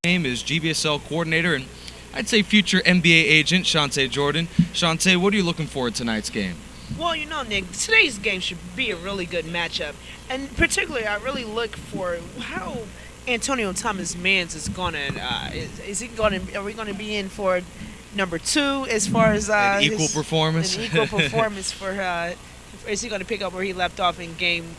Game is GBSL coordinator and I'd say future NBA agent Shante Jordan. Shante, what are you looking for in tonight's game? Well, Nick, today's game should be a really good matchup. And particularly, I really look for how Antonio Thomas Mans is going to, is he going to, are we going to be in for number 2 as far as an equal performance? An equal performance for, is he going to pick up where he left off in game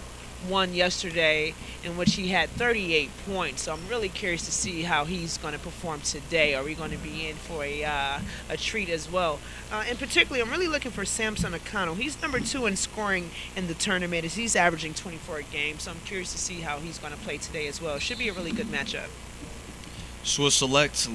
1 yesterday, in which he had 38 points. So I'm really curious to see how he's going to perform today. Are we going to be in for a treat as well? And particularly, I'm really looking for Samson O'Connell. He's number 2 in scoring in the tournament, as he's averaging 24 a game. So I'm curious to see how he's going to play today as well. Should be a really good matchup. Swiss Select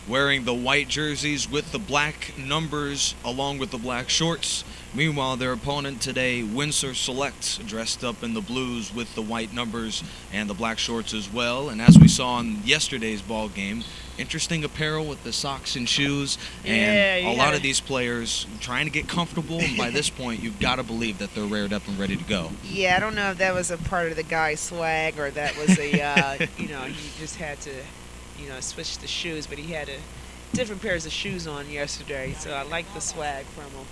wearing the white jerseys with the black numbers along with the black shorts. Meanwhile, their opponent today, Windsor Select, dressed up in the blues with the white numbers and the black shorts as well. And as we saw in yesterday's ball game, interesting apparel with the socks and shoes. And a lot of these players trying to get comfortable. And by this point, you've got to believe that they're reared up and ready to go. Yeah, I don't know if that was a part of the guy's swag or that was a, he just had to, switch the shoes. But he had different pairs of shoes on yesterday. So I like the swag from him.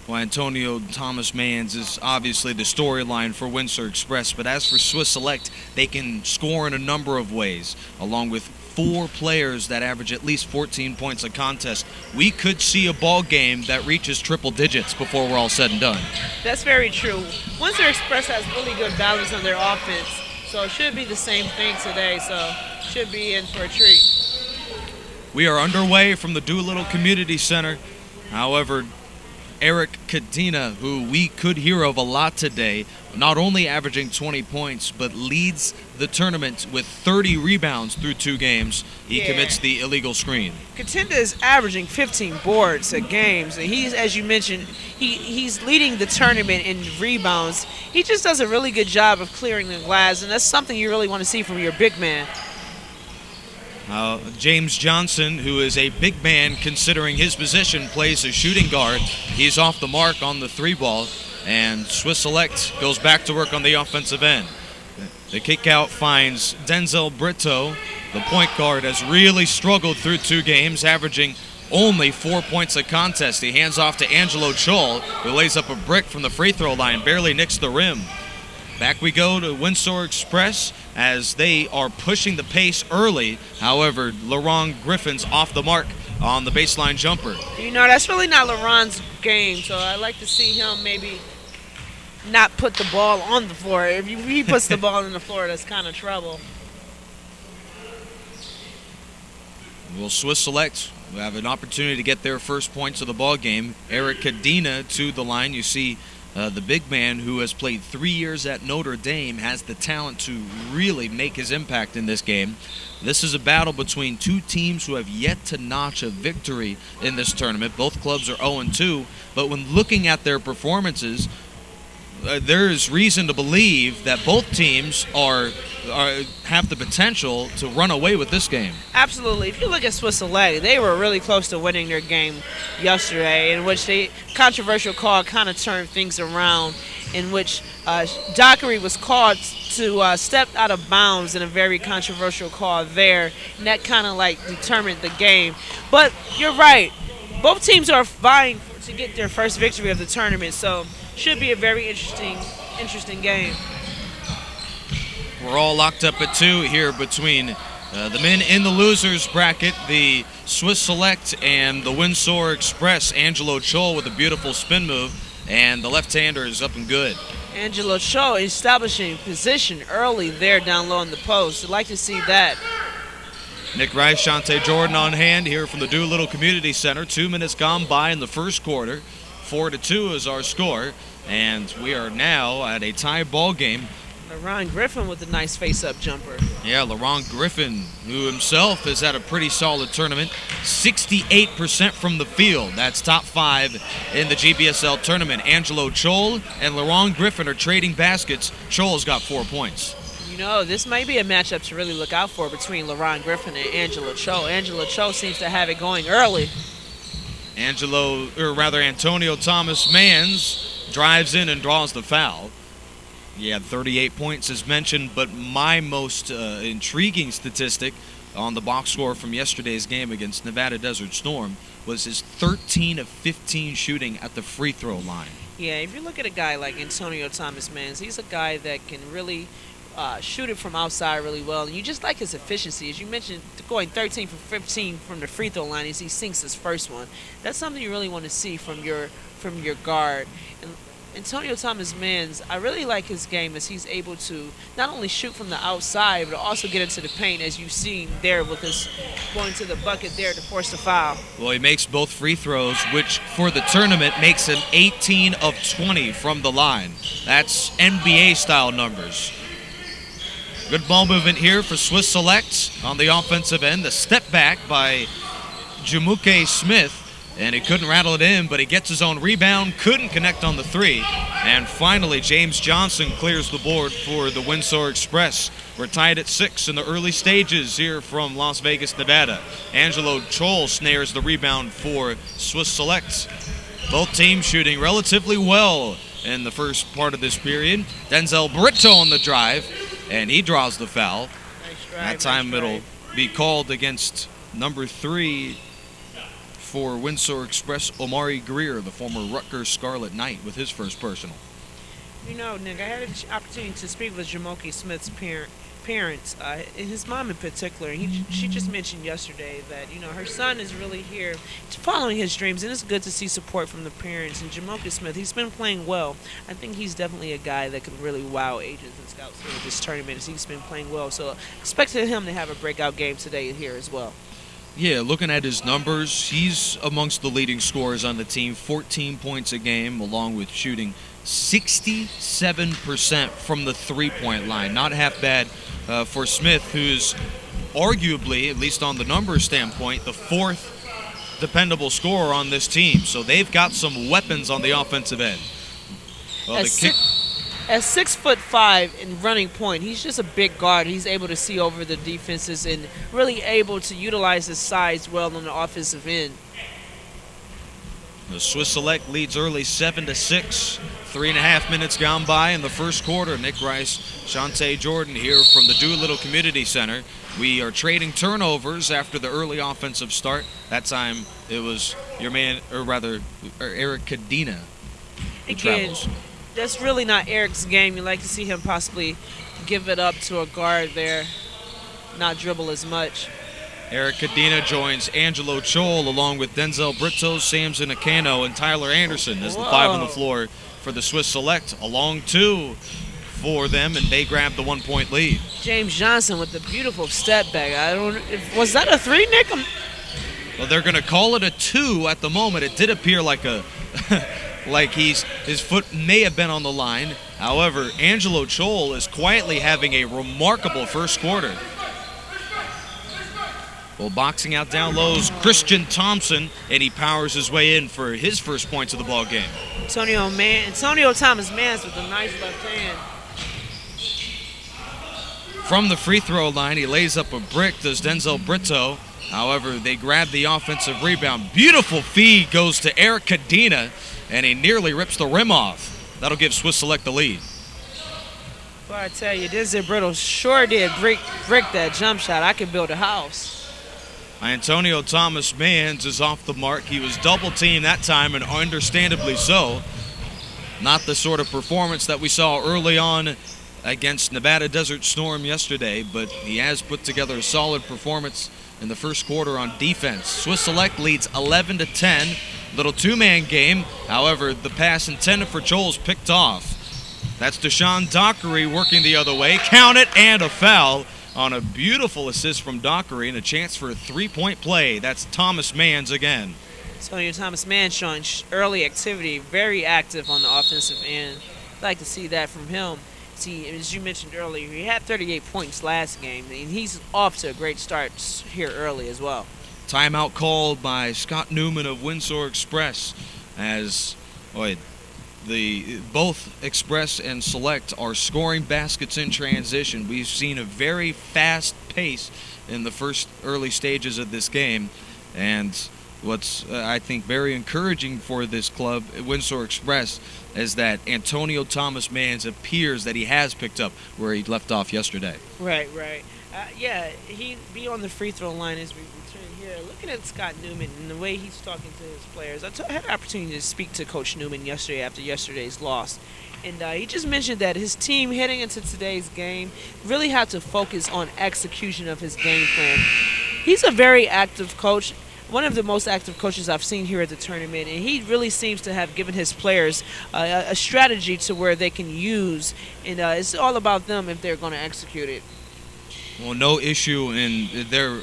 Well, Antonio Thomas Mans is obviously the storyline for Windsor Express, but as for Swiss Select, they can score in a number of ways. Along with 4 players that average at least 14 points a contest, we could see a ball game that reaches triple digits before we're all said and done. That's very true. Windsor Express has really good balance on their offense, so it should be the same thing today, so should be in for a treat. We are underway from the Doolittle Community Center. However, Eric Cadena, who we could hear of a lot today, not only averaging 20 points, but leads the tournament with 30 rebounds through 2 games. He commits the illegal screen. Cadena is averaging 15 boards a game. So he's, as you mentioned, he's leading the tournament in rebounds. He just does a really good job of clearing the glass, and that's something you really want to see from your big man. James Johnson, who is a big man considering his position, plays a shooting guard. He's off the mark on the 3-ball, and Swiss Select goes back to work on the offensive end. The kick out finds Denzel Brito. The point guard has really struggled through 2 games, averaging only 4 points a contest. He hands off to Angelo Chol, who lays up a brick from the free throw line, barely nicks the rim. Back we go to Windsor Express as they are pushing the pace early. However, LaRon Griffin's off the mark on the baseline jumper. That's really not LaRon's game, so I'd like to see him maybe not put the ball on the floor. If he puts the ball on the floor, that's kind of trouble. Will Swiss Select have an opportunity to get their first points of the ball game? Eric Cadena to the line. You see the big man who has played 3 years at Notre Dame has the talent to really make his impact in this game. This is a battle between 2 teams who have yet to notch a victory in this tournament. Both clubs are 0-2, but when looking at their performances, there is reason to believe that both teams have the potential to run away with this game. Absolutely. If you look at Swiss Select, they were really close to winning their game yesterday, in which the controversial call kind of turned things around, in which Dockery was called to step out of bounds in a very controversial call there, and that kind of determined the game. But you're right. Both teams are vying to get their first victory of the tournament, so should be a very interesting game. We're all locked up at 2 here between the men in the losers bracket, the Swiss Select and the Windsor Express. Angelo Chol with a beautiful spin move, and the left-hander is up and good. Angelo Chol establishing position early there down low in the post. I'd like to see that. Nick Rice, Shante Jordan on hand here from the Doolittle Community Center. 2 minutes gone by in the first quarter. 4-2 is our score, and we are now at a tie ball game. LaRon Griffin with a nice face-up jumper. Yeah, LaRon Griffin, who himself has had a pretty solid tournament. 68% from the field. That's top 5 in the GBSL tournament. Angelo Chol and LaRon Griffin are trading baskets. Chol's got 4 points. This may be a matchup to really look out for between LaRon Griffin and Angelo Chol. Angelo Chol seems to have it going early. Antonio Thomas Mans drives in and draws the foul. He had 38 points as mentioned, but my most intriguing statistic on the box score from yesterday's game against Nevada Desert Storm was his 13 of 15 shooting at the free throw line. Yeah, if you look at a guy like Antonio Thomas Mans, he's a guy that can really shoot it from outside really well. And you just like his efficiency. As you mentioned, going 13 for 15 from the free throw line as he sinks his first one. That's something you really want to see from your guard. And Antonio Thomas Mans, I really like his game as he's able to not only shoot from the outside, but also get into the paint, as you've seen there with us going to the bucket there to force the foul. Well, he makes both free throws, which for the tournament makes him 18 of 20 from the line. That's NBA-style numbers. Good ball movement here for Swiss Select on the offensive end. The step back by Jamuke Smith. And he couldn't rattle it in, but he gets his own rebound, couldn't connect on the three. And finally, James Johnson clears the board for the Windsor Express. We're tied at 6 in the early stages here from Las Vegas, Nevada. Angelo Chol snares the rebound for Swiss Select. Both teams shooting relatively well in the first part of this period. Denzel Brito on the drive, and he draws the foul. Nice drive, that time nice it'll be called against number 3 for Windsor Express, Omari Greer, the former Rutgers Scarlet Knight, with his first personal. You know, Nick, I had an opportunity to speak with Jamoke Smith's parents, his mom in particular. She just mentioned yesterday that, you know, her son is really here following his dreams, and it's good to see support from the parents. And Jamoke Smith, he's been playing well. I think he's definitely a guy that can really wow agents and scouts here at this tournament, as he's been playing well. So expected him to have a breakout game today here as well. Yeah, looking at his numbers, he's amongst the leading scorers on the team, 14 points a game, along with shooting 67% from the three-point line. Not half bad for Smith, who's arguably, at least on the numbers standpoint, the 4th dependable scorer on this team. So they've got some weapons on the offensive end. Well, At 6'5" in running point, he's just a big guard. He's able to see over the defenses and really able to utilize his size well on the offensive end. The Swiss Select leads early 7-6. 3.5 minutes gone by in the first quarter. Nick Rice, Shantae Jordan here from the Doolittle Community Center. We are trading turnovers after the early offensive start. That time it was your man, or rather Eric Cadena, who travels. That's really not Eric's game. You like to see him possibly give it up to a guard there, not dribble as much. Eric Cadena joins Angelo Chol along with Denzel Brito, Samson Akano, and Tyler Anderson as the 5 on the floor for the Swiss Select. A long 2 for them, and they grab the 1-point lead. James Johnson with the beautiful step back. Was that a 3, Nick? Well, they're going to call it a 2 at the moment. It did appear like a like his foot may have been on the line. However, Angelo Chol is quietly having a remarkable first quarter. Well, boxing out down low is Christian Thompson, and he powers his way in for his first points of the ball game. Antonio Thomas Mans with a nice left hand. From the free throw line, he lays up a brick, does Denzel Brito. However, they grab the offensive rebound. Beautiful feed goes to Eric Cadena, and he nearly rips the rim off. That'll give Swiss Select the lead. Well, I tell you, Denzel Brito sure did break that jump shot. I could build a house. Antonio Thomas Mans is off the mark. He was double-teamed that time, and understandably so. Not the sort of performance that we saw early on against Nevada Desert Storm yesterday, but he has put together a solid performance in the first quarter on defense. Swiss Select leads 11-10. Little two-man game. However, the pass intended for Chol's picked off. That's Deshaun Dockery working the other way. Count it, and a foul on a beautiful assist from Dockery and a chance for a three-point play. That's Thomas Mans again. Antonio Thomas Mans showing early activity, very active on the offensive end. I'd like to see that from him. See, as you mentioned earlier, he had 38 points last game, and he's off to a great start here early as well. Timeout called by Scott Newman of Windsor Express, as both Express and Select are scoring baskets in transition. We've seen a very fast pace in the first early stages of this game, and what's I think very encouraging for this club, Windsor Express, is that Antonio Thomas Mans appears that he has picked up where he left off yesterday. Right. Yeah, he be on the free throw line as we return here. Looking at Scott Newman and the way he's talking to his players, had an opportunity to speak to Coach Newman yesterday after yesterday's loss. And he just mentioned that his team heading into today's game really had to focus on execution of his game plan. He's a very active coach, one of the most active coaches I've seen here at the tournament, and he really seems to have given his players a strategy to where they can use, and it's all about them if they're going to execute it. Well, no issue in their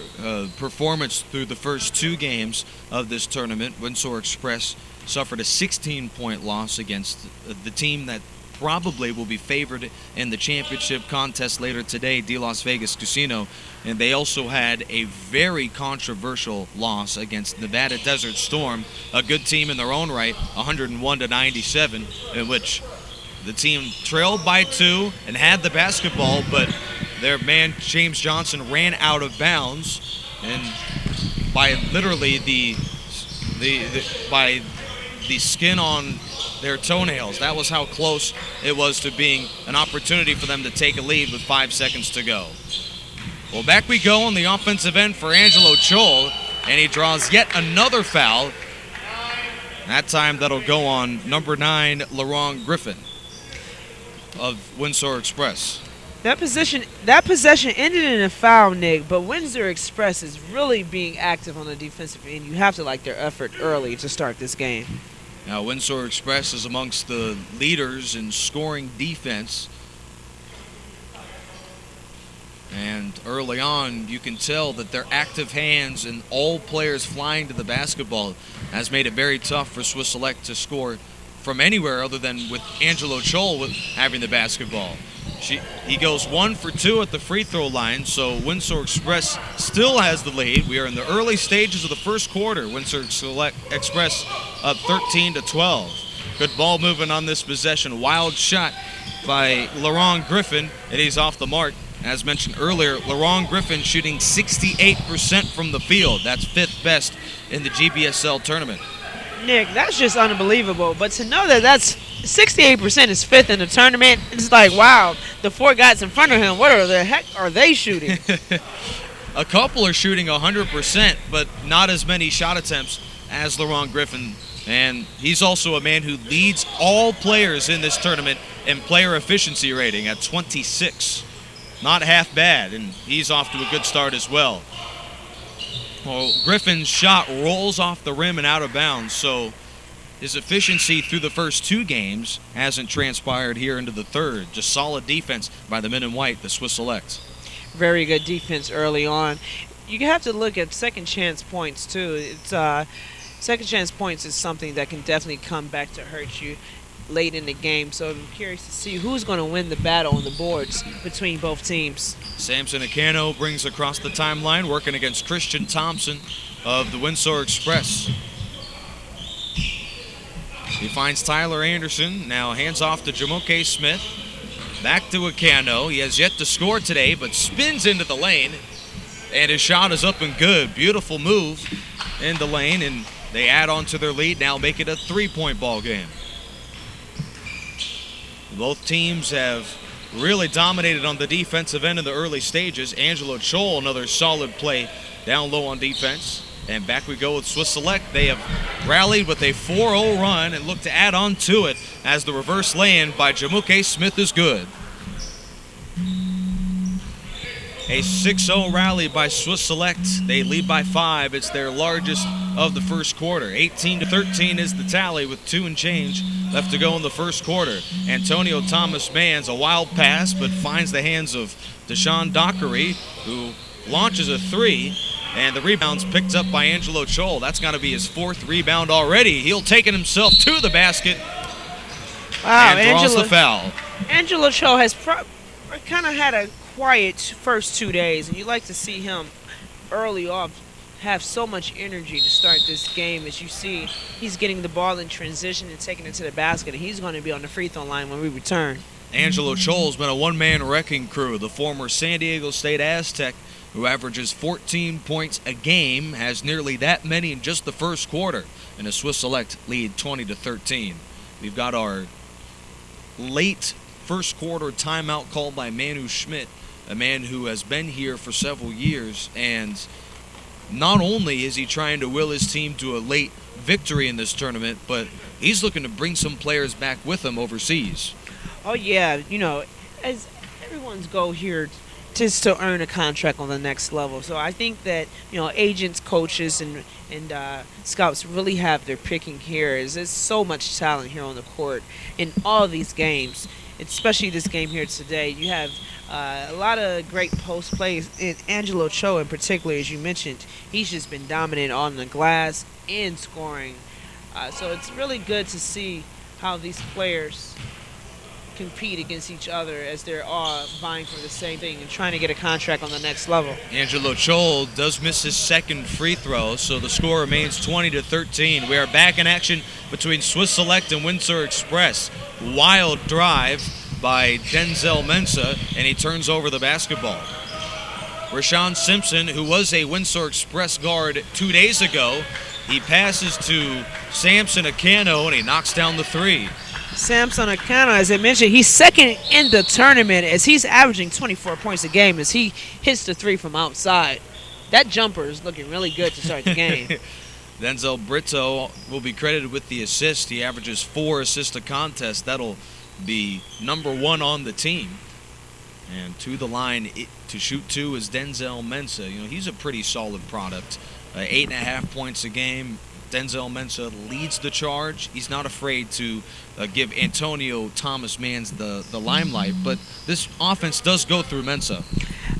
performance through the first two games of this tournament. Windsor Express suffered a 16-point loss against the team that probably will be favored in the championship contest later today, the Las Vegas Casino. And they also had a very controversial loss against Nevada Desert Storm, a good team in their own right, 101-97, in which the team trailed by 2 and had the basketball, but their man James Johnson ran out of bounds, and by literally by the skin on their toenails. That was how close it was to being an opportunity for them to take a lead with 5 seconds to go. Well, back we go on the offensive end for Angelo Chol, and he draws yet another foul. That time that'll go on number 9, LaRon Griffin of Windsor Express. That possession ended in a foul, Nick, but Windsor Express is really being active on the defensive end. You have to like their effort early to start this game. Now, Windsor Express is amongst the leaders in scoring defense. And early on, you can tell that their active hands and all players flying to the basketball has made it very tough for Swiss Select to score from anywhere other than with Angelo Chol having the basketball. He goes 1 for 2 at the free throw line, so Windsor Express still has the lead. We are in the early stages of the first quarter. Windsor Express up 13-12. Good ball movement on this possession. Wild shot by LaRon Griffin, and he's off the mark. As mentioned earlier, LaRon Griffin shooting 68% from the field. That's 5th best in the GBSL tournament. Nick, that's just unbelievable. But to know that that's 68% is 5th in the tournament, it's like, wow, the 4 guys in front of him, what the heck are they shooting? A couple are shooting 100%, but not as many shot attempts as LaRon Griffin. And he's also a man who leads all players in this tournament in player efficiency rating at 26. Not half bad, and he's off to a good start as well. Well, Griffin's shot rolls off the rim and out of bounds, so his efficiency through the first 2 games hasn't transpired here into the third. Just solid defense by the men in white, the Swiss Select. Very good defense early on. You have to look at second chance points, too. Second chance points is something that can definitely come back to hurt you late in the game, so I'm curious to see who's going to win the battle on the boards between both teams. Samson Acano brings across the timeline, working against Christian Thompson of the Windsor Express. He finds Tyler Anderson, now hands off to Jamoke Smith. Back to Acano. He has yet to score today, but spins into the lane, and his shot is up and good. Beautiful move in the lane, and they add on to their lead, now make it a 3-point ball game. Both teams have really dominated on the defensive end in the early stages. Angelo Chol, another solid play down low on defense. And back we go with Swiss Select. They have rallied with a 4-0 run and look to add on to it as the reverse lay-in by Jamoke Smith is good. A 6-0 rally by Swiss Select. They lead by 5. It's their largest of the first quarter. 18-13 is the tally with 2 and change left to go in the first quarter. Antonio Thomas Mans, a wild pass, but finds the hands of Deshaun Dockery, who launches a 3, and the rebound's picked up by Angelo Chol. That's got to be his 4th rebound already. He'll take it himself to the basket. Wow, and draws the foul. Angelo Chol has kind of had a quiet first 2 days, and you like to see him early off have so much energy to start this game. As you see, he's getting the ball in transition and taking it to the basket, and he's going to be on the free throw line when we return. Angelo Chol's been a one-man wrecking crew. The former San Diego State Aztec, who averages 14 points a game, has nearly that many in just the first quarter, and the Swiss Select lead 20-13. We've got our late first quarter timeout called by Manu Schmidt a man who has been here for several years, and not only is he trying to will his team to a late victory in this tournament, but he's looking to bring some players back with him overseas. Oh yeah, as everyone's goal here just to earn a contract on the next level. So I think that agents, coaches, and scouts really have their picking here. There's so much talent here on the court in all these games, especially this game here today. You have a lot of great post plays, and Angelo Cho in particular, as you mentioned, he's just been dominant on the glass and scoring. So it's really good to see how these players compete against each other as they're all vying for the same thing and trying to get a contract on the next level. Angelo Cho does miss his second free throw, so the score remains 20-13. We are back in action between Swiss Select and Windsor Express. Wild drive by Denzel Mensah, and he turns over the basketball. Rashawn Simpson, who was a Windsor Express guard 2 days ago, he passes to Samson Akano, and he knocks down the three. Samson Akano, as I mentioned, he's second in the tournament as he's averaging 24 points a game as he hits the three from outside. That jumper is looking really good to start the game. Denzel Brito will be credited with the assist. He averages 4 assists a contest. That'll be number 1 on the team. And to the line to shoot 2 is Denzel Mensah. He's a pretty solid product. 8.5 points a game. Denzel Mensah leads the charge. He's not afraid to give Antonio Thomas Mans the limelight, but this offense does go through Mensah.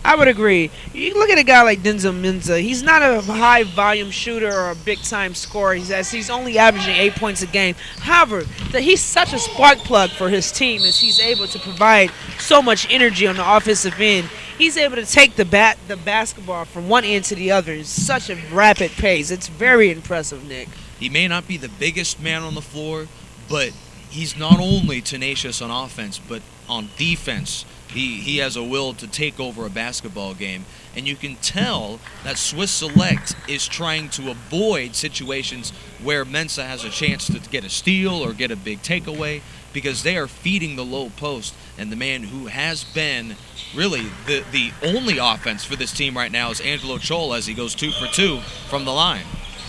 I would agree. You look at a guy like Denzel Mensah, he's not a high-volume shooter or a big-time scorer. He's only averaging 8 points a game. However, he's such a spark plug for his team as he's able to provide so much energy on the offensive end. He's able to take the basketball from one end to the other in such a rapid pace. It's very impressive, Nick. He may not be the biggest man on the floor, but he's not only tenacious on offense, but on defense. He has a will to take over a basketball game. And you can tell that Swiss Select is trying to avoid situations where Mensah has a chance to get a steal or get a big takeaway, because they are feeding the low post. And the man who has been really the only offense for this team right now is Angelo Cho, as he goes 2 for 2 from the line.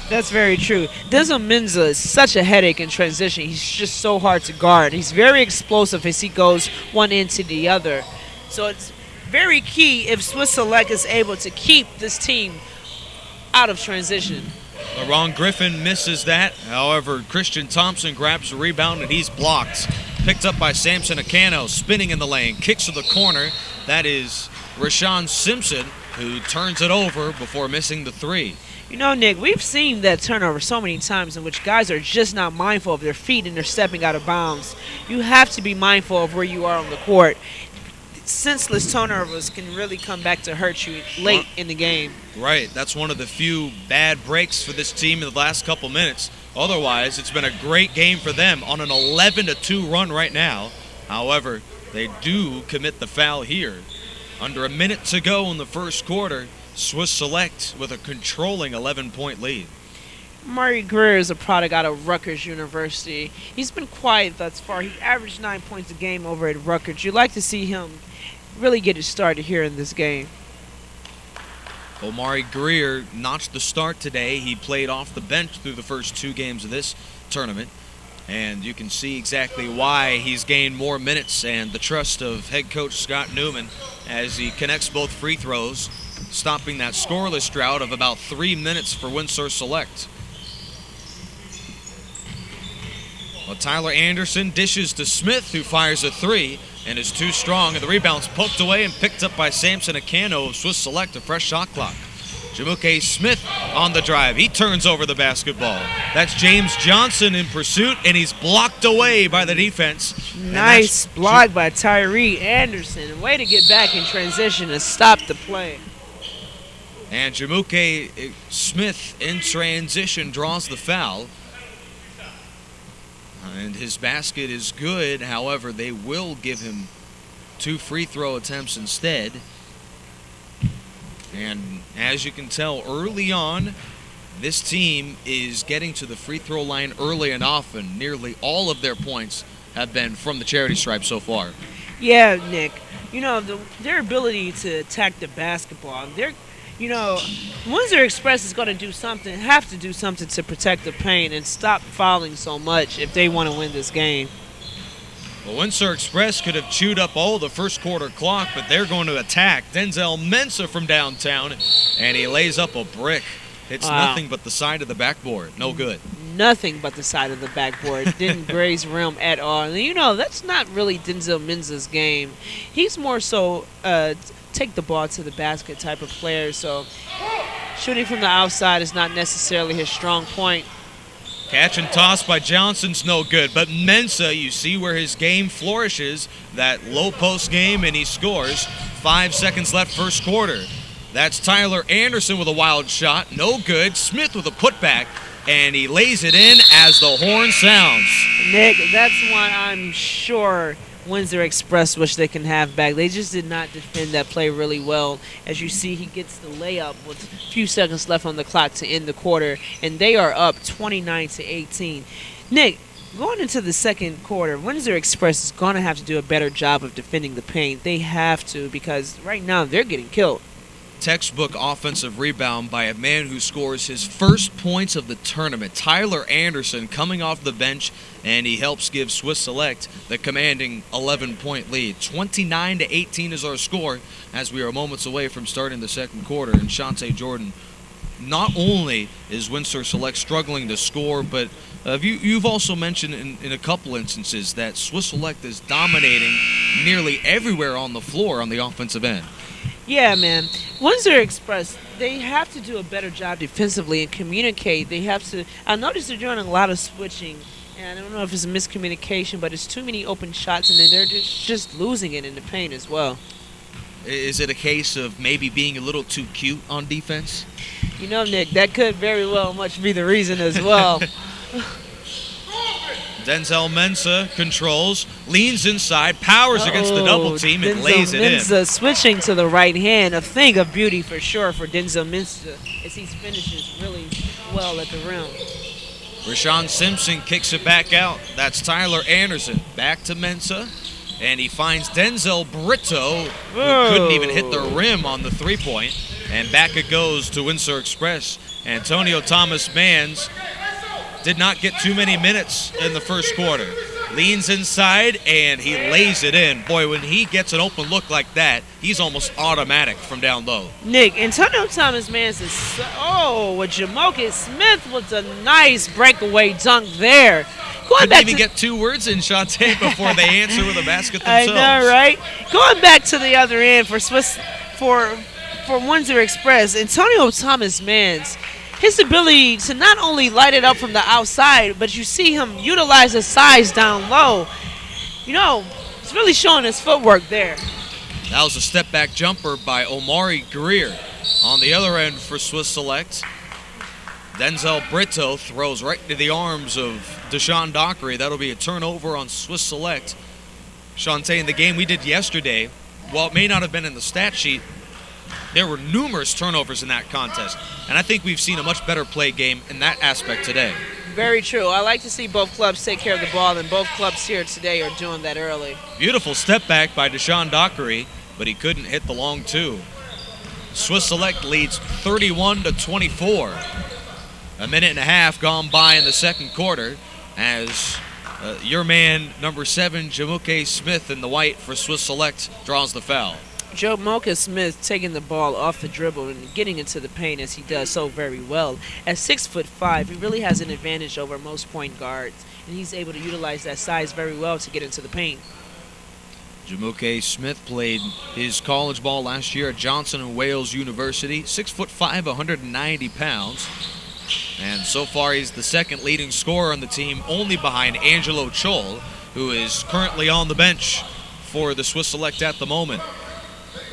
That's very true. Denzel Mensah is such a headache in transition. He's just so hard to guard. He's very explosive as he goes one end to the other. So it's very key if Swiss Select is able to keep this team out of transition. LaRon Griffin misses that. However, Christian Thompson grabs the rebound and he's blocked. Picked up by Samson Akano, spinning in the lane, kicks to the corner. That is Rashawn Simpson, who turns it over before missing the three. Nick, we've seen that turnover so many times in which guys are just not mindful of their feet and they're stepping out of bounds. You have to be mindful of where you are on the court. Senseless turnovers can really come back to hurt you late in the game. Right. That's one of the few bad breaks for this team in the last couple minutes. Otherwise, it's been a great game for them on an 11-2 run right now. However, they do commit the foul here. Under a minute to go in the first quarter, Swiss Select with a controlling 11-point lead. Murray Greer is a product out of Rutgers University. He's been quiet thus far. He averaged 9 points a game over at Rutgers. You'd like to see him really get it started here in this game. Omari Greer notched the start today. He played off the bench through the first 2 games of this tournament. And you can see exactly why he's gained more minutes and the trust of head coach Scott Newman as he connects both free throws, stopping that scoreless drought of about 3 minutes for Windsor Select. Well, Tyler Anderson dishes to Smith, who fires a 3 and is too strong, and the rebound's poked away and picked up by Samson Akano of Swiss Select, a fresh shot clock. Jamuke Smith on the drive. He turns over the basketball. That's James Johnson in pursuit, and he's blocked away by the defense. Nice block by Tyree Anderson. Way to get back in transition and stop the play. And Jamuke Smith in transition draws the foul. And his basket is good. However, they will give him 2 free throw attempts instead. And as you can tell early on, this team is getting to the free throw line early and often. Nearly all of their points have been from the charity stripe so far. Yeah, Nick. their ability to attack the basketball. Windsor Express is going to have to do something to protect the paint and stop fouling so much if they want to win this game. Well, Windsor Express could have chewed up all the first quarter clock, but they're going to attack. Denzel Mensah from downtown, and he lays up a brick. It's nothing but the side of the backboard. No good. Nothing but the side of the backboard. Didn't graze rim at all. And that's not really Denzel Mensah's game. He's more so take the ball to the basket type of player. So shooting from the outside is not necessarily his strong point. Catch and toss by Johnson's no good. But Mensah, you see where his game flourishes. That low post game, and he scores. 5 seconds left first quarter. That's Tyler Anderson with a wild shot. No good. Smith with a putback. And he lays it in as the horn sounds. Nick, that's one I'm sure Windsor Express wish they can have back. They just did not defend that play really well. As you see, he gets the layup with a few seconds left on the clock to end the quarter. And they are up 29-18. Nick, going into the second quarter, Windsor Express is going to have to do a better job of defending the paint. They have to, because right now they're getting killed. Textbook offensive rebound by a man who scores his first points of the tournament. Tyler Anderson coming off the bench, and he helps give Swiss Select the commanding 11-point lead. 29-18 is our score as we are moments away from starting the second quarter. And Shante Jordan, not only is Windsor Select struggling to score, but you've also mentioned in a couple instances that Swiss Select is dominating nearly everywhere on the floor on the offensive end. Yeah, man. Windsor Express, they have to do a better job defensively and communicate. I noticed they're doing a lot of switching, and I don't know if it's a miscommunication, but it's too many open shots, and then they're just losing it in the paint as well. Is it a case of maybe being a little too cute on defense? Nick, that could very well much be the reason as well. Denzel Mensah controls, leans inside, powers against the double team, and lays it in. Mensah switching to the right hand, a thing of beauty for sure for Denzel Mensah as he finishes really well at the rim. Rashawn Simpson kicks it back out. That's Tyler Anderson. Back to Mensah, and he finds Denzel Brito, who couldn't even hit the rim on the three-point. And back it goes to Windsor Express. Antonio Thomas-Mans did not get too many minutes in the first quarter. Leans inside, and he lays it in. Boy, when he gets an open look like that, he's almost automatic from down low. Nick, Antonio Thomas-Mans with Jamoke Smith with a nice breakaway dunk there. Couldn't even get 2 words in, Shante, before they answer with a basket themselves. I know, right? Going back to the other end for Windsor Express, Antonio Thomas-Mans, his ability to not only light it up from the outside, but you see him utilize his size down low. It's really showing his footwork there. That was a step-back jumper by Omari Greer. On the other end for Swiss Select, Denzel Brito throws right into the arms of Deshaun Dockery. That'll be a turnover on Swiss Select. Shante, in the game we did yesterday, while it may not have been in the stat sheet, there were numerous turnovers in that contest, and I think we've seen a much better play game in that aspect today. Very true. I like to see both clubs take care of the ball, and both clubs here today are doing that early. Beautiful step back by Deshaun Dockery, but he couldn't hit the long two. Swiss Select leads 31-24. A minute and a half gone by in the second quarter as your man, number 7, Jamoke Smith in the white for Swiss Select, draws the foul. Jamoke Smith taking the ball off the dribble and getting into the paint as he does so very well. At 6'5", he really has an advantage over most point guards, and he's able to utilize that size very well to get into the paint. Jamoke Smith played his college ball last year at Johnson & Wales University. 6'5", 190 pounds. And so far he's the second leading scorer on the team, only behind Angelo Chol, who is currently on the bench for the Swiss Select at the moment.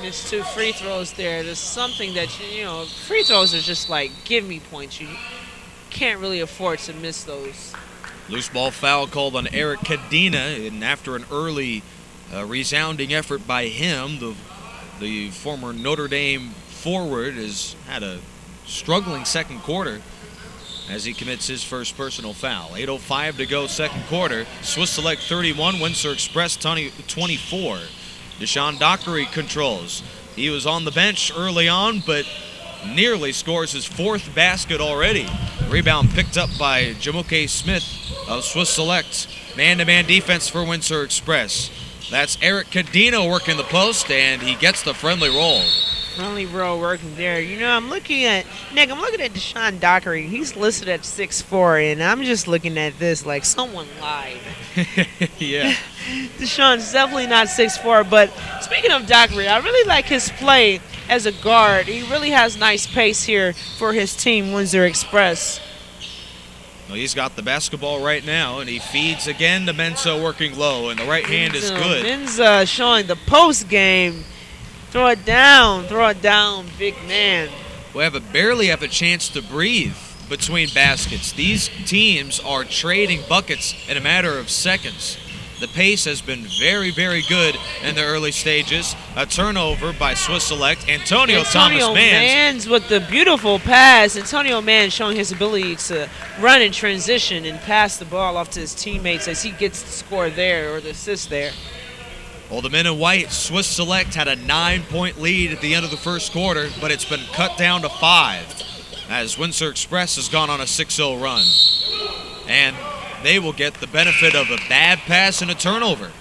Missed 2 free throws there. There's something that, free throws are just like, give me points. You can't really afford to miss those. Loose ball foul called on Eric Cadena, and after an early resounding effort by him, the former Notre Dame forward has had a struggling second quarter as he commits his first personal foul. 8:05 to go second quarter. Swiss Select 31, Windsor Express 24. Deshaun Dockery controls. He was on the bench early on, but nearly scores his 4th basket already. Rebound picked up by Jamuke Smith of Swiss Select. Man-to-man defense for Windsor Express. That's Eric Cadena working the post, and he gets the friendly roll. Friendly roll working there. You know, I'm looking at Deshaun Dockery. He's listed at 6'4", and I'm just looking at this like someone lied. Yeah. Deshaun's definitely not 6'4", but speaking of Dockery, I really like his play as a guard. He really has nice pace here for his team, Windsor Express. Well, he's got the basketball right now, and he feeds again to Mensa working low, and the right hand is good. Mensa showing the post game. Throw it down, big man. We barely have a chance to breathe between baskets. These teams are trading buckets in a matter of seconds. The pace has been very, very good in the early stages. A turnover by Swiss Select. Antonio Thomas-Mans with the beautiful pass. Antonio Mans showing his ability to run in transition and pass the ball off to his teammates as he gets the score there or the assist there. Well, the men in white, Swiss Select, had a 9-point lead at the end of the first quarter, but it's been cut down to 5 as Windsor Express has gone on a 6-0 run. And they will get the benefit of a bad pass and a turnover.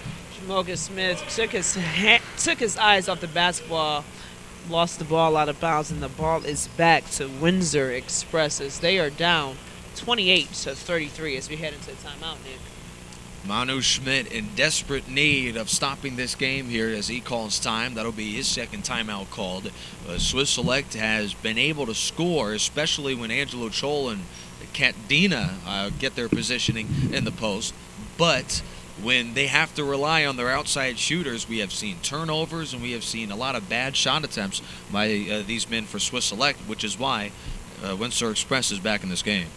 Jamoka Smith took his eyes off the basketball, lost the ball out of bounds, and the ball is back to Windsor Express as they are down 28-33 as we head into the timeout, Nick. Manu Schmidt in desperate need of stopping this game here as he calls time. That'll be his second timeout called. Swiss Select has been able to score, especially when Angelo Chol and Katdina get their positioning in the post. But when they have to rely on their outside shooters, we have seen turnovers and we have seen a lot of bad shot attempts by these men for Swiss Select, which is why Windsor Express is back in this game.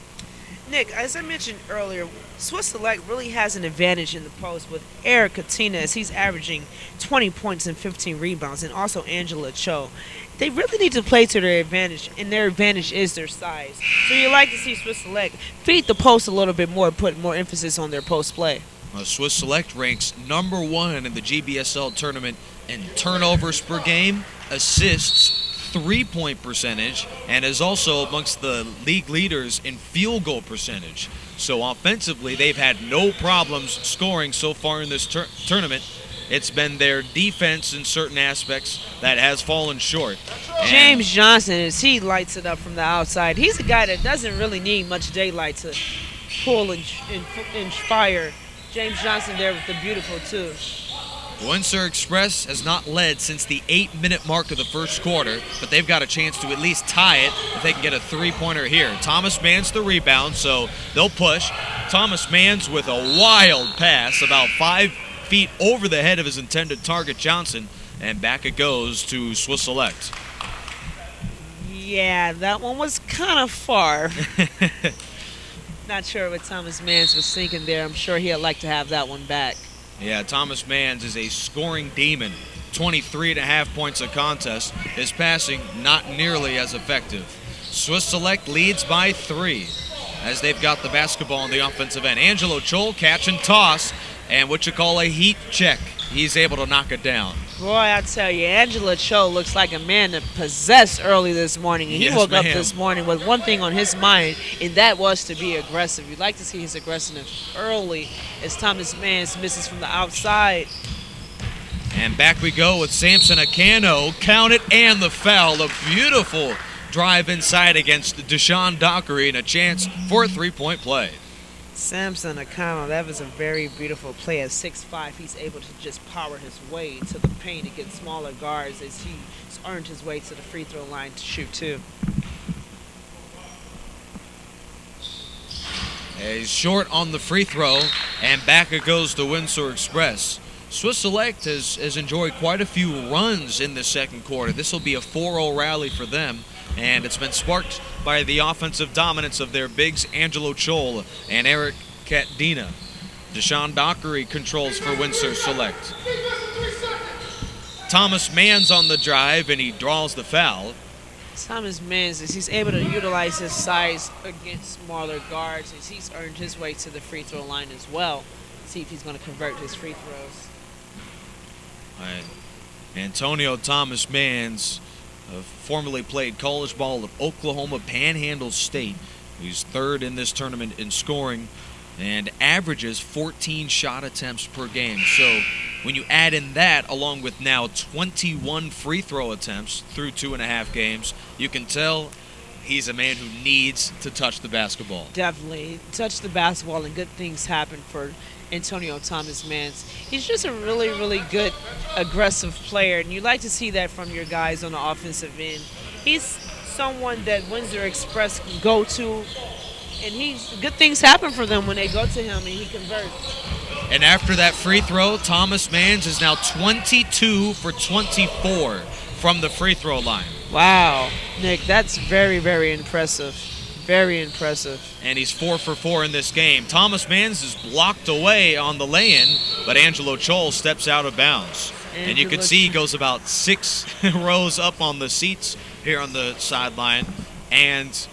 Nick, as I mentioned earlier, Swiss Select really has an advantage in the post with Eric Katina as he's averaging 20 points and 15 rebounds, and also Angela Cho. They really need to play to their advantage, and their advantage is their size. So you like to see Swiss Select feed the post a little bit more, put more emphasis on their post play. Swiss Select ranks number 1 in the GBSL tournament in turnovers per game, assists, 3-point percentage, and is also amongst the league leaders in field goal percentage. So offensively, they've had no problems scoring so far in this tournament. It's been their defense in certain aspects that has fallen short. James Johnson, as he lights it up from the outside, he's a guy that doesn't really need much daylight to pull and fire. James Johnson there with the beautiful two. Windsor Express has not led since the 8-minute mark of the first quarter, but they've got a chance to at least tie it if they can get a 3-pointer here. Thomas Mans the rebound, so they'll push. Thomas Mans with a wild pass about 5 feet over the head of his intended target, Johnson, and back it goes to Swiss Select. Yeah, that one was kind of far. Not sure what Thomas Mans was thinking there. I'm sure he'd like to have that one back. Yeah, Thomas Mans is a scoring demon. 23.5 points a contest. His passing not nearly as effective. Swiss Select leads by 3 as they've got the basketball on the offensive end. Angelo Chol catch and toss, and what you call a heat check. He's able to knock it down. Boy, I tell you, Angelo Cho looks like a man that possessed early this morning. And he woke up this morning with one thing on his mind, and that was to be aggressive. You'd like to see his aggressiveness early as Thomas Mans misses from the outside. And back we go with Samson Acano. Count it and the foul. A beautiful drive inside against Deshaun Dockery and a chance for a 3-point play. Samson Acano, that was a very beautiful play. At 6'5", he's able to just power his way to the paint against smaller guards as he's earned his way to the free throw line to shoot two. He's short on the free throw, and back it goes to Windsor Express. Swiss Select has enjoyed quite a few runs in the second quarter. This will be a 4-0 rally for them, and it's been sparked by the offensive dominance of their bigs Angelo Chol and Eric Katdina. Deshaun Dockery controls for Windsor Select. Thomas Mans on the drive, and he draws the foul. Thomas Mans, as he's able to utilize his size against smaller guards, as he's earned his way to the free throw line as well. See if he's going to convert his free throws. Antonio Thomas Mans, formerly played college ball at Oklahoma Panhandle State. He's third in this tournament in scoring and averages 14 shot attempts per game. So when you add in that, along with now 21 free throw attempts through 2.5 games, you can tell he's a man who needs to touch the basketball. Definitely. Touch the basketball and good things happen for Antonio Thomas Mans. He's just a really, really good, aggressive player, and you like to see that from your guys on the offensive end. He's someone that Windsor Express can go to, and good things happen for them when they go to him and he converts. And after that free throw, Thomas Mans is now 22 for 24 from the free throw line. Wow, Nick, that's very, very impressive. Very impressive. And he's 4 for 4 in this game. Thomas Mans is blocked away on the lay-in, but Angelo Chol steps out of bounds. And you can see he goes about 6 rows up on the seats here on the sideline. And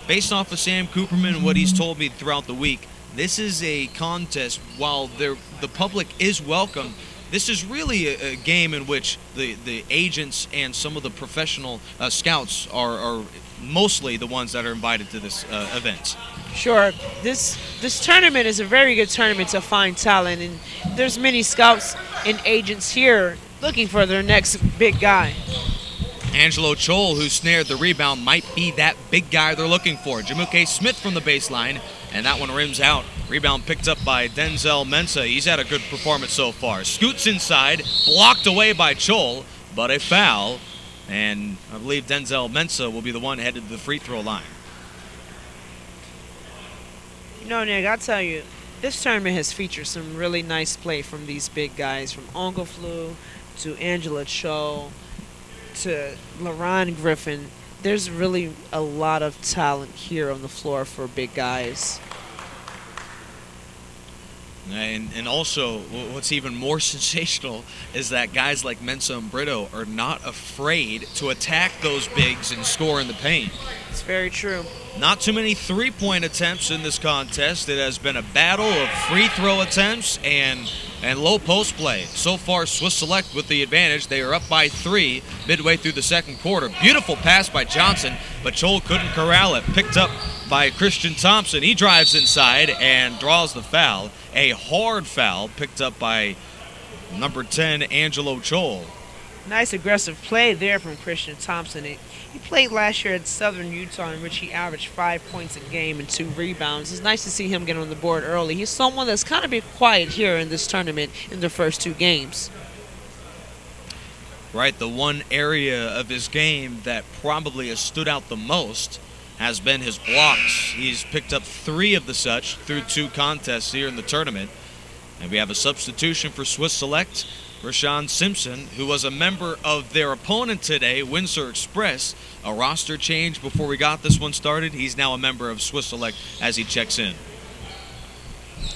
based off of Sam Cooperman and what he's told me throughout the week, this is a contest, while the public is welcome, this is really a game in which the agents and some of the professional scouts are mostly the ones that are invited to this event. Sure. This tournament is a very good tournament to find talent, and there's many scouts and agents here looking for their next big guy. Angelo Chol, who snared the rebound, might be that big guy they're looking for. Jamuke Smith from the baseline, and that one rims out. Rebound picked up by Denzel Mensah. He's had a good performance so far. Scoots inside, blocked away by Chol, but a foul. And I believe Denzel Mensah will be the one headed to the free throw line. You know, Nick, I'll tell you, this tournament has featured some really nice play from these big guys, from Ongoflu to Angela Cho to LaRon Griffin. There's really a lot of talent here on the floor for big guys. And also, what's even more sensational is that guys like Mensah and Brito are not afraid to attack those bigs and score in the paint. It's very true. Not too many three-point attempts in this contest. It has been a battle of free throw attempts and low post play. So far, Swiss Select with the advantage. They are up by 3 midway through the second quarter. Beautiful pass by Johnson, but Chol couldn't corral it. Picked up by Christian Thompson. He drives inside and draws the foul. A hard foul picked up by number 10, Angelo Chol. Nice aggressive play there from Christian Thompson. He played last year at Southern Utah, in which he averaged 5 points a game and 2 rebounds. It's nice to see him get on the board early. He's someone that's kind of been quiet here in this tournament in the first 2 games. Right, the one area of his game that probably has stood out the most has been his blocks. He's picked up 3 of the such through 2 contests here in the tournament. And we have a substitution for Swiss Select. Rashawn Simpson, who was a member of their opponent today, Windsor Express, a roster change before we got this one started. He's now a member of Swiss Select as he checks in.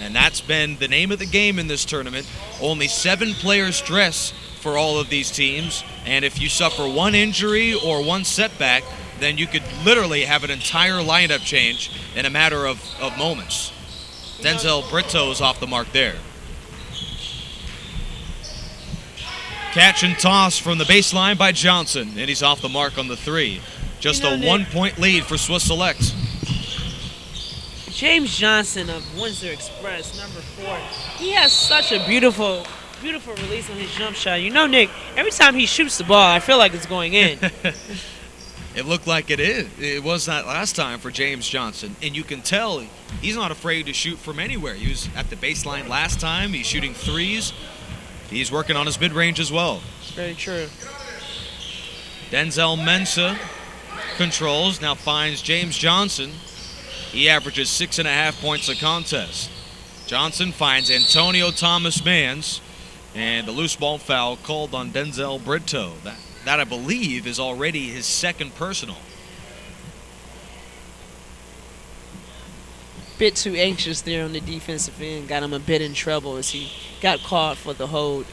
And that's been the name of the game in this tournament. Only 7 players dress for all of these teams, and if you suffer one injury or one setback, then you could literally have an entire lineup change in a matter of moments. Denzel Brito is off the mark there. Catch and toss from the baseline by Johnson, and he's off the mark on the 3. Just a 1-point lead for Swiss Select. James Johnson of Windsor Express, number 4, he has such a beautiful release on his jump shot. You know, Nick, every time he shoots the ball, I feel like it's going in. It looked like it is. It was that last time for James Johnson, and you can tell he's not afraid to shoot from anywhere. He was at the baseline last time. He's shooting 3s. He's working on his mid-range as well. Very true. Denzel Mensah controls, now finds James Johnson. He averages 6.5 points a contest. Johnson finds Antonio Thomas Mans, and a loose ball foul called on Denzel Brito. That I believe is already his 2nd personal. Bit too anxious there on the defensive end. Got him a bit in trouble as he got caught for the hold.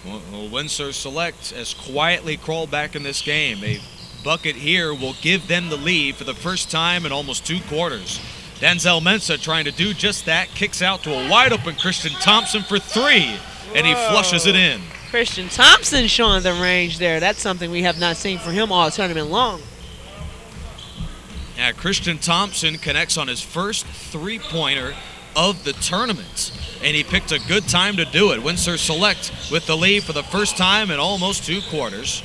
Well, Windsor Select has quietly crawled back in this game. A bucket here will give them the lead for the first time in almost 2 quarters. Denzel Mensah trying to do just that. Kicks out to a wide open Christian Thompson for 3, and he flushes it in. Christian Thompson showing the range there. That's something we have not seen from him all tournament long. Yeah, Christian Thompson connects on his first three-pointer of the tournament, and he picked a good time to do it. Windsor Select with the lead for the first time in almost 2 quarters.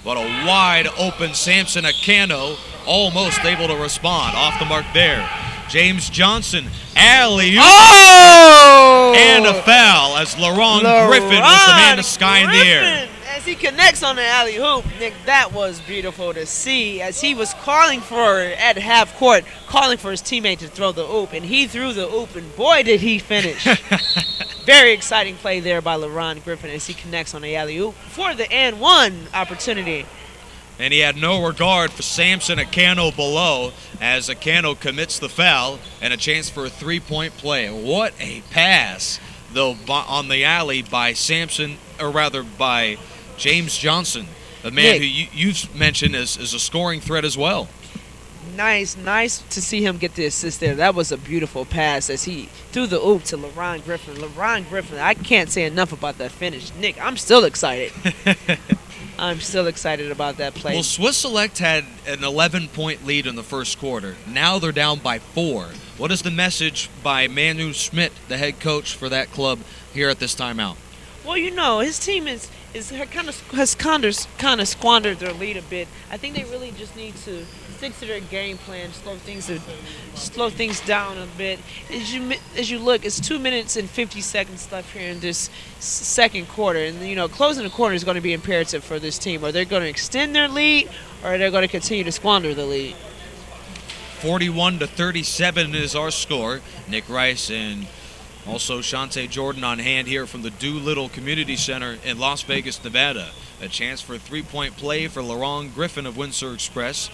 But a wide open Samson Acano almost able to respond. Off the mark there. James Johnson, alley-oop. Oh! And a foul as LaRon Griffin was the man to sky in the air. As he connects on the alley-oop, Nick, that was beautiful to see as he was calling for, at half court, calling for his teammate to throw the oop, and he threw the oop, and boy, did he finish. Very exciting play there by LaRon Griffin as he connects on the alley-oop for the and one opportunity. And he had no regard for Samson Acano below as Acano commits the foul and a chance for a three-point play. What a pass, though, on the alley by Samson, or rather by James Johnson, the man Nick, who you've mentioned is a scoring threat as well. Nice to see him get the assist there. That was a beautiful pass as he threw the oop to LaRon Griffin. LaRon Griffin, I can't say enough about that finish. Nick, I'm still excited. I'm still excited about that play. Well, Swiss Select had an 11-point lead in the first quarter. Now they're down by 4. What is the message by Manu Schmidt, the head coach for that club, here at this timeout? Well, you know, his team has kind of squandered their lead a bit. I think they really just need to stick to their game plan, slow things down a bit. As you look, it's 2 minutes and 50 seconds left here in this second quarter, and you know, closing the quarter is going to be imperative for this team. Are they going to extend their lead, or are they going to continue to squander the lead? 41-37 is our score. Nick Rice and also Shante Jordan on hand here from the Doolittle Community Center in Las Vegas, Nevada. A chance for a three-point play for LaRon Griffin of Windsor Express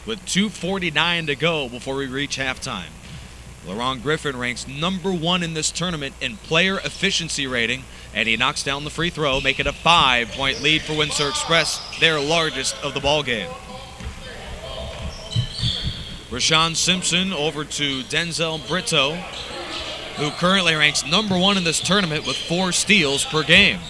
with 2:49 to go before we reach halftime. LaRon Griffin ranks number 1 in this tournament in player efficiency rating, and he knocks down the free throw, making a 5-point lead for Windsor Express, their largest of the ball game. Rashawn Simpson over to Denzel Brito, who currently ranks number 1 in this tournament with 4 steals per game.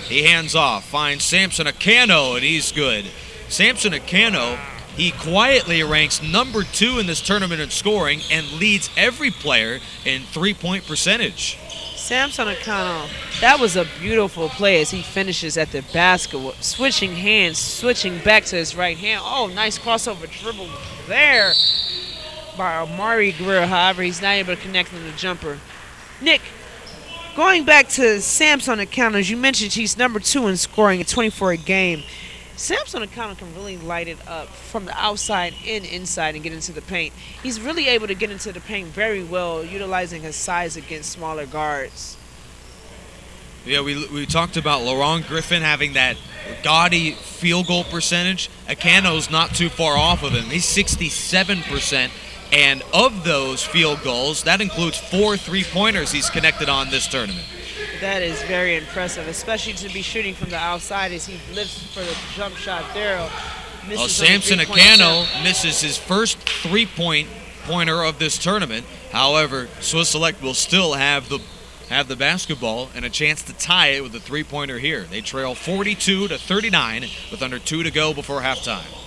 He hands off, finds Samson Acano, and he's good. Samson Acano, he quietly ranks number 2 in this tournament in scoring and leads every player in three-point percentage. Samson Acano, that was a beautiful play as he finishes at the basket, switching hands, switching back to his right hand. Oh, nice crossover dribble there by Amari Greer. However, he's not able to connect on the jumper. Nick, going back to Samson Acano, as you mentioned, he's number 2 in scoring at 24 a game. Samson Acano can really light it up from the outside and inside and get into the paint. He's really able to get into the paint very well, utilizing his size against smaller guards. Yeah, we talked about LaRon Griffin having that gaudy field goal percentage. Acano's not too far off of him. He's 67%. And of those field goals, that includes 4 three-pointers he's connected on this tournament. That is very impressive, especially to be shooting from the outside as he lifts for the jump shot there. Samson Acano misses his first three-pointer of this tournament. However, Swiss Select will still have the basketball and a chance to tie it with a three-pointer here. They trail 42-39 with under 2 to go before halftime.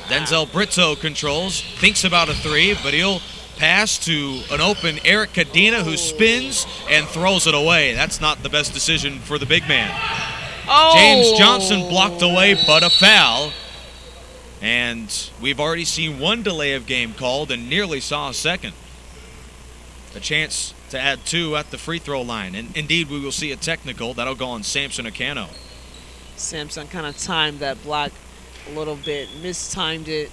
Denzel Brito controls, thinks about a 3, but he'll pass to an open Eric Cadena, who spins and throws it away. That's not the best decision for the big man. Oh. James Johnson blocked away, but a foul. And we've already seen 1 delay of game called and nearly saw a second. A chance to add 2 at the free throw line. And indeed, we will see a technical. That'll go on Samson Acano. Samson kind of timed that block a little bit, mistimed it.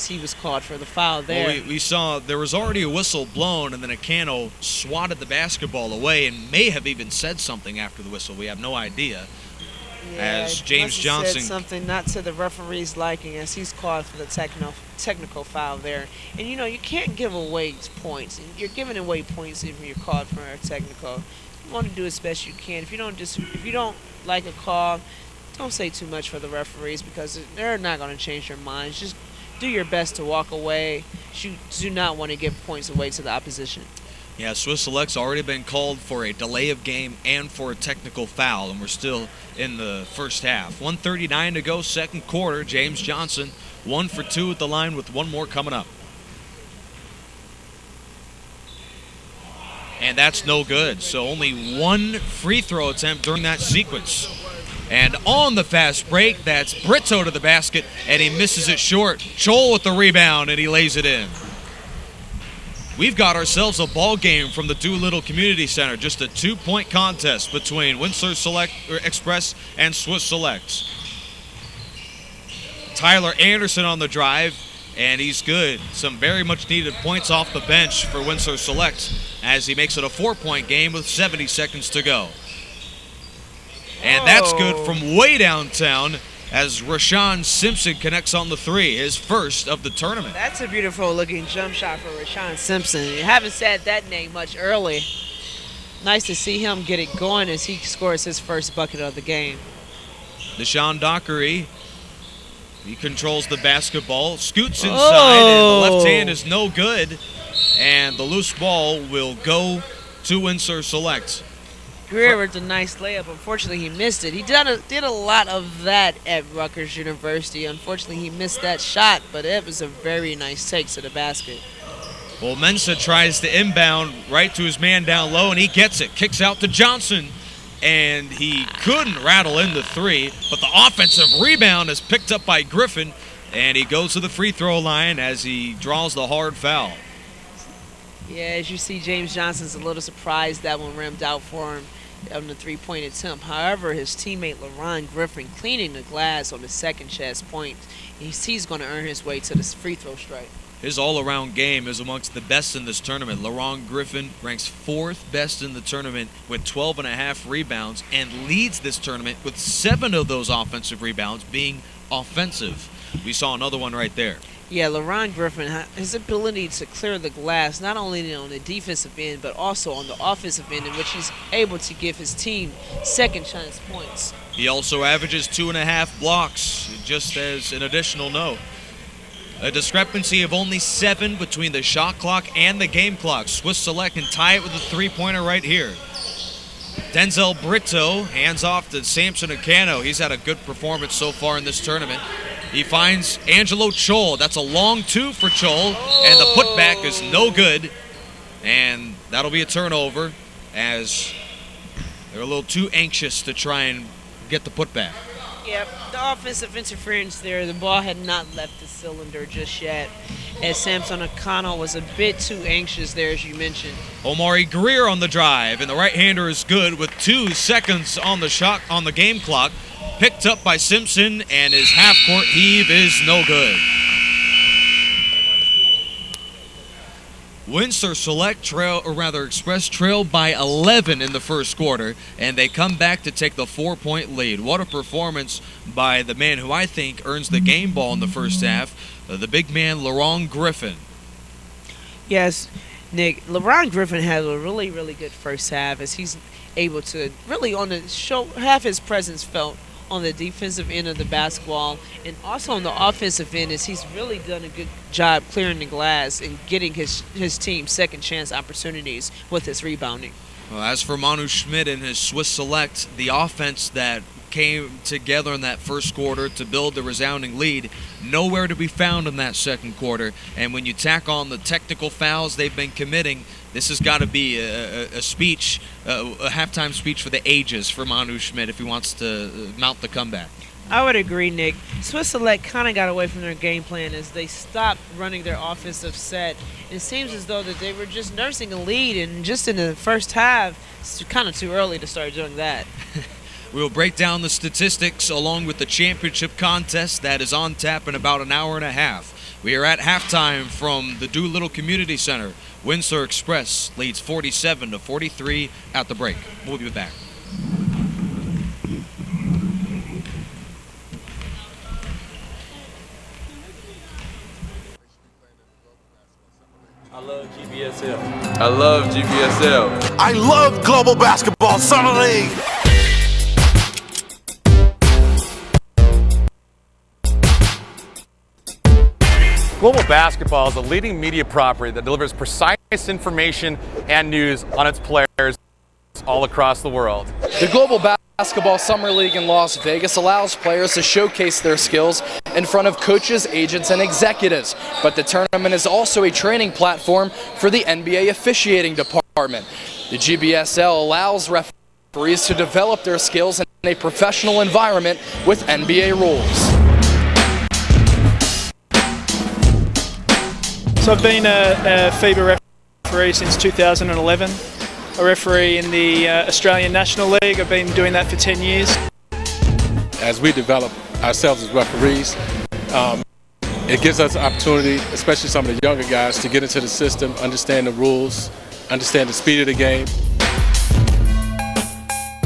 He was called for the foul there. Well, we saw there was already a whistle blown, and then Acano swatted the basketball away and may have even said something after the whistle. We have no idea. Yeah, as James Johnson said something not to the referee's liking as he's called for the technical foul there. And you know, you can't give away points. You're giving away points if you're called for a technical. You want to do as best you can. If you don't like a call, don't say too much for the referees because they're not going to change their minds. Just do your best to walk away. You do not want to give points away to the opposition. Yeah, Swiss Select's already been called for a delay of game and for a technical foul, and we're still in the first half. 1:39 to go, second quarter. James Johnson 1 for 2 at the line with one more coming up. And that's no good. So only one free throw attempt during that sequence. And on the fast break, that's Brito to the basket, and he misses it short. Chol with the rebound, and he lays it in. We've got ourselves a ball game from the Doolittle Community Center. Just a 2-point contest between Windsor Express and Swiss Select. Tyler Anderson on the drive, and he's good. Some very much needed points off the bench for Windsor Select as he makes it a 4-point game with 70 seconds to go. And that's good from way downtown as Rashawn Simpson connects on the three, his first of the tournament. That's a beautiful looking jump shot for Rashawn Simpson. You haven't said that name much early. Nice to see him get it going as he scores his first bucket of the game. Deshaun Dockery, he controls the basketball, scoots inside, and the left hand is no good. And the loose ball will go to Windsor Select. Greer with a nice layup. Unfortunately, he missed it. He did a lot of that at Rutgers University. Unfortunately, he missed that shot, but it was a very nice take to the basket. Well, Mensah tries to inbound right to his man down low, and he gets it. Kicks out to Johnson, and he couldn't rattle in the three, but the offensive rebound is picked up by Griffin, and he goes to the free throw line as he draws the hard foul. Yeah, as you see, James Johnson's a little surprised that one rimmed out for him on the three-point attempt. However, his teammate LaRon Griffin cleaning the glass on the second chest point. He's going to earn his way to the free throw strike. His all-around game is amongst the best in this tournament. LaRon Griffin ranks 4th best in the tournament with 12.5 rebounds and leads this tournament with 7 of those offensive rebounds being offensive. We saw another one right there. Yeah, LaRon Griffin, his ability to clear the glass, not only on the defensive end, but also on the offensive end, in which he's able to give his team second chance points. He also averages 2.5 blocks, just as an additional note. A discrepancy of only 7 between the shot clock and the game clock. Swiss Select can tie it with a three-pointer right here. Denzel Brito hands off to Samson Acano. He's had a good performance so far in this tournament. He finds Angelo Chol. That's a long two for Chol, and the putback is no good. And that'll be a turnover as they're a little too anxious to try and get the putback. Yep, the offensive interference there. The ball had not left the cylinder just yet, as Samson Acano was a bit too anxious there, as you mentioned. Omari Greer on the drive, and the right-hander is good with 2 seconds on the shot on the game clock. Picked up by Simpson, and his half-court heave is no good. Windsor Select Express trailed by 11 in the first quarter, and they come back to take the 4-point lead. What a performance by the man who I think earns the game ball in the first half, the big man LaRon Griffin. Yes, Nick, LaRon Griffin had a really, really good first half as he's able to really have his presence felt on the defensive end of the basketball, and also on the offensive end as he's really done a good job clearing the glass and getting his team second chance opportunities with his rebounding. Well, as for Manu Schmidt and his Swiss Select, the offense that came together in that first quarter to build the resounding lead, nowhere to be found in that second quarter. And when you tack on the technical fouls they've been committing, this has got to be a halftime speech for the ages for Manu Schmidt if he wants to mount the comeback. I would agree, Nick. Swiss Select kind of got away from their game plan as they stopped running their offensive set. It seems as though that they were just nursing a lead, and just in the first half, it's kind of too early to start doing that. We'll break down the statistics along with the championship contest that is on tap in about an hour and a half. We are at halftime from the Doolittle Community Center. Windsor Express leads 47-43 at the break. We'll be back. I love GBSL. I love GBSL. I love Global Basketball Summer League. Global Basketball is a leading media property that delivers precise information and news on its players all across the world. The Global Basketball Summer League in Las Vegas allows players to showcase their skills in front of coaches, agents, and executives. But the tournament is also a training platform for the NBA officiating department. The GBSL allows referees to develop their skills in a professional environment with NBA rules. So I've been a FIBA referee since 2011. A referee in the Australian National League. I've been doing that for 10 years. As we develop ourselves as referees, it gives us an opportunity, especially some of the younger guys, to get into the system, understand the rules, understand the speed of the game.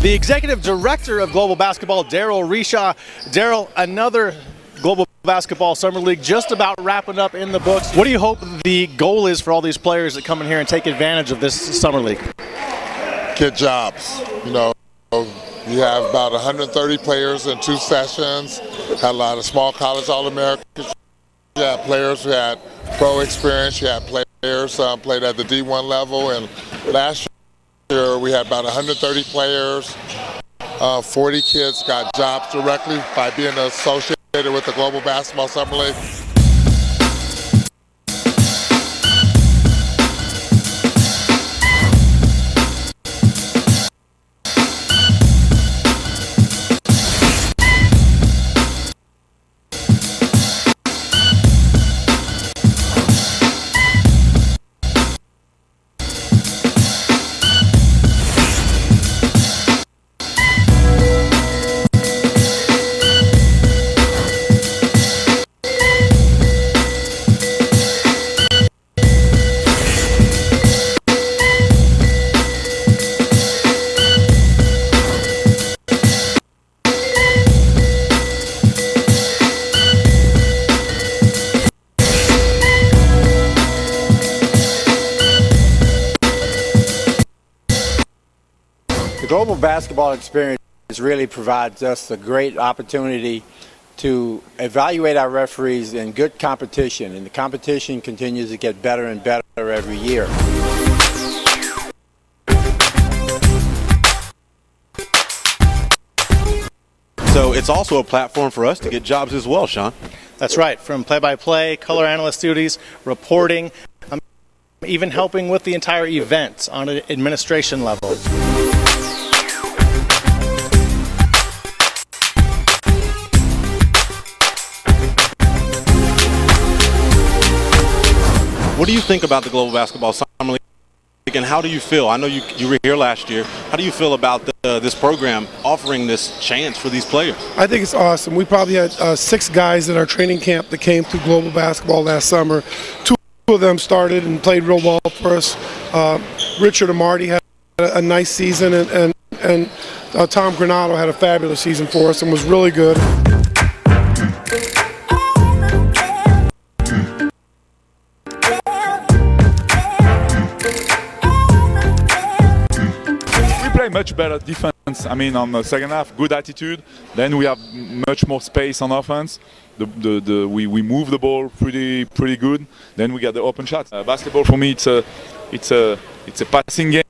The executive director of Global Basketball, Daryl Reshaw. Daryl, another Global Basketball Summer League just about wrapping up in the books. What do you hope the goal is for all these players that come in here and take advantage of this Summer League? Get jobs. You know, you have about 130 players in 2 sessions. Had a lot of small college All-Americans. You had players who had pro experience. You had players played at the D1 level. And last year we had about 130 players. 40 kids got jobs directly by being associated with the Global Basketball Summer League. The global basketball experience really provides us a great opportunity to evaluate our referees in good competition, and the competition continues to get better and better every year. So it's also a platform for us to get jobs as well, Sean. That's right, from play-by-play, color analyst duties, reporting, even helping with the entire event on an administration level. What do you think about the Global Basketball Summer League, and how do you feel? I know you were here last year. How do you feel about this program offering this chance for these players? I think it's awesome. We probably had 6 guys at our training camp that came through Global Basketball last summer. 2 of them started and played real well for us. Richard and Marty had a nice season, and Tom Granado had a fabulous season for us and was really good. Much better defense. I mean, on the second half, good attitude. Then we have much more space on offense. We move the ball pretty good. Then we get the open shots. Basketball for me, it's a passing game.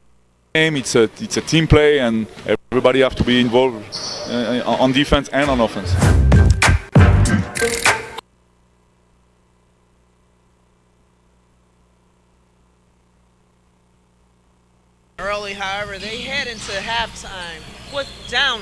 It's a team play, and everybody have to be involved on defense and on offense. Early, however, they head into halftime with down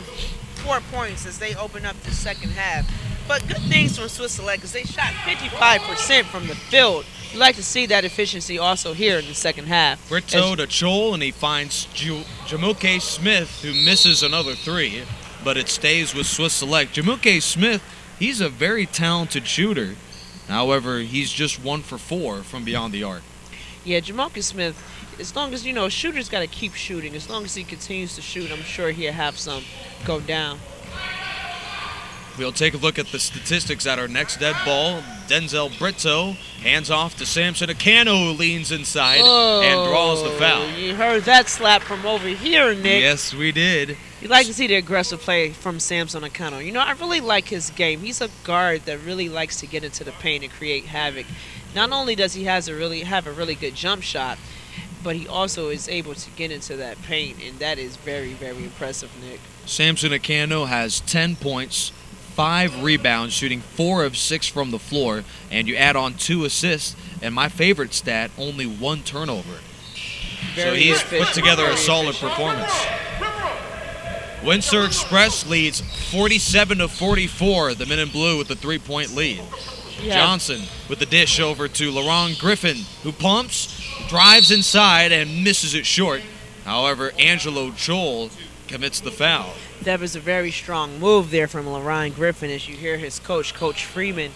4 points as they open up the second half. But good things from Swiss Select because they shot 55% from the field. You like to see that efficiency also here in the second half. Brito to Chol, and he finds Jamuke Smith, who misses another 3, but it stays with Swiss Select. Jamuke Smith, he's a very talented shooter. However, he's just 1 for 4 from beyond the arc. Yeah, Jamuke Smith, as long as, you know, a shooter's got to keep shooting. As long as he continues to shoot, I'm sure he'll have some go down. We'll take a look at the statistics at our next dead ball. Denzel Brito hands off to Samson Akano, leans inside and draws the foul. You heard that slap from over here, Nick. Yes, we did. You like to see the aggressive play from Samson Akano. You know, I really like his game. He's a guard that really likes to get into the paint and create havoc. Not only does he have a really good jump shot, but he also is able to get into that paint, and that is very, very impressive, Nick. Samson Akano has 10 points, 5 rebounds, shooting 4 of 6 from the floor, and you add on 2 assists, and my favorite stat, only 1 turnover. So he's put together a solid performance. Windsor Express leads 47-44, the men in blue with the 3-point lead. Yeah. Johnson with the dish over to LaRon Griffin, who pumps, drives inside, and misses it short. However, Angelo Joel commits the foul. That was a very strong move there from LaRon Griffin, as you hear his coach, Coach Freeman,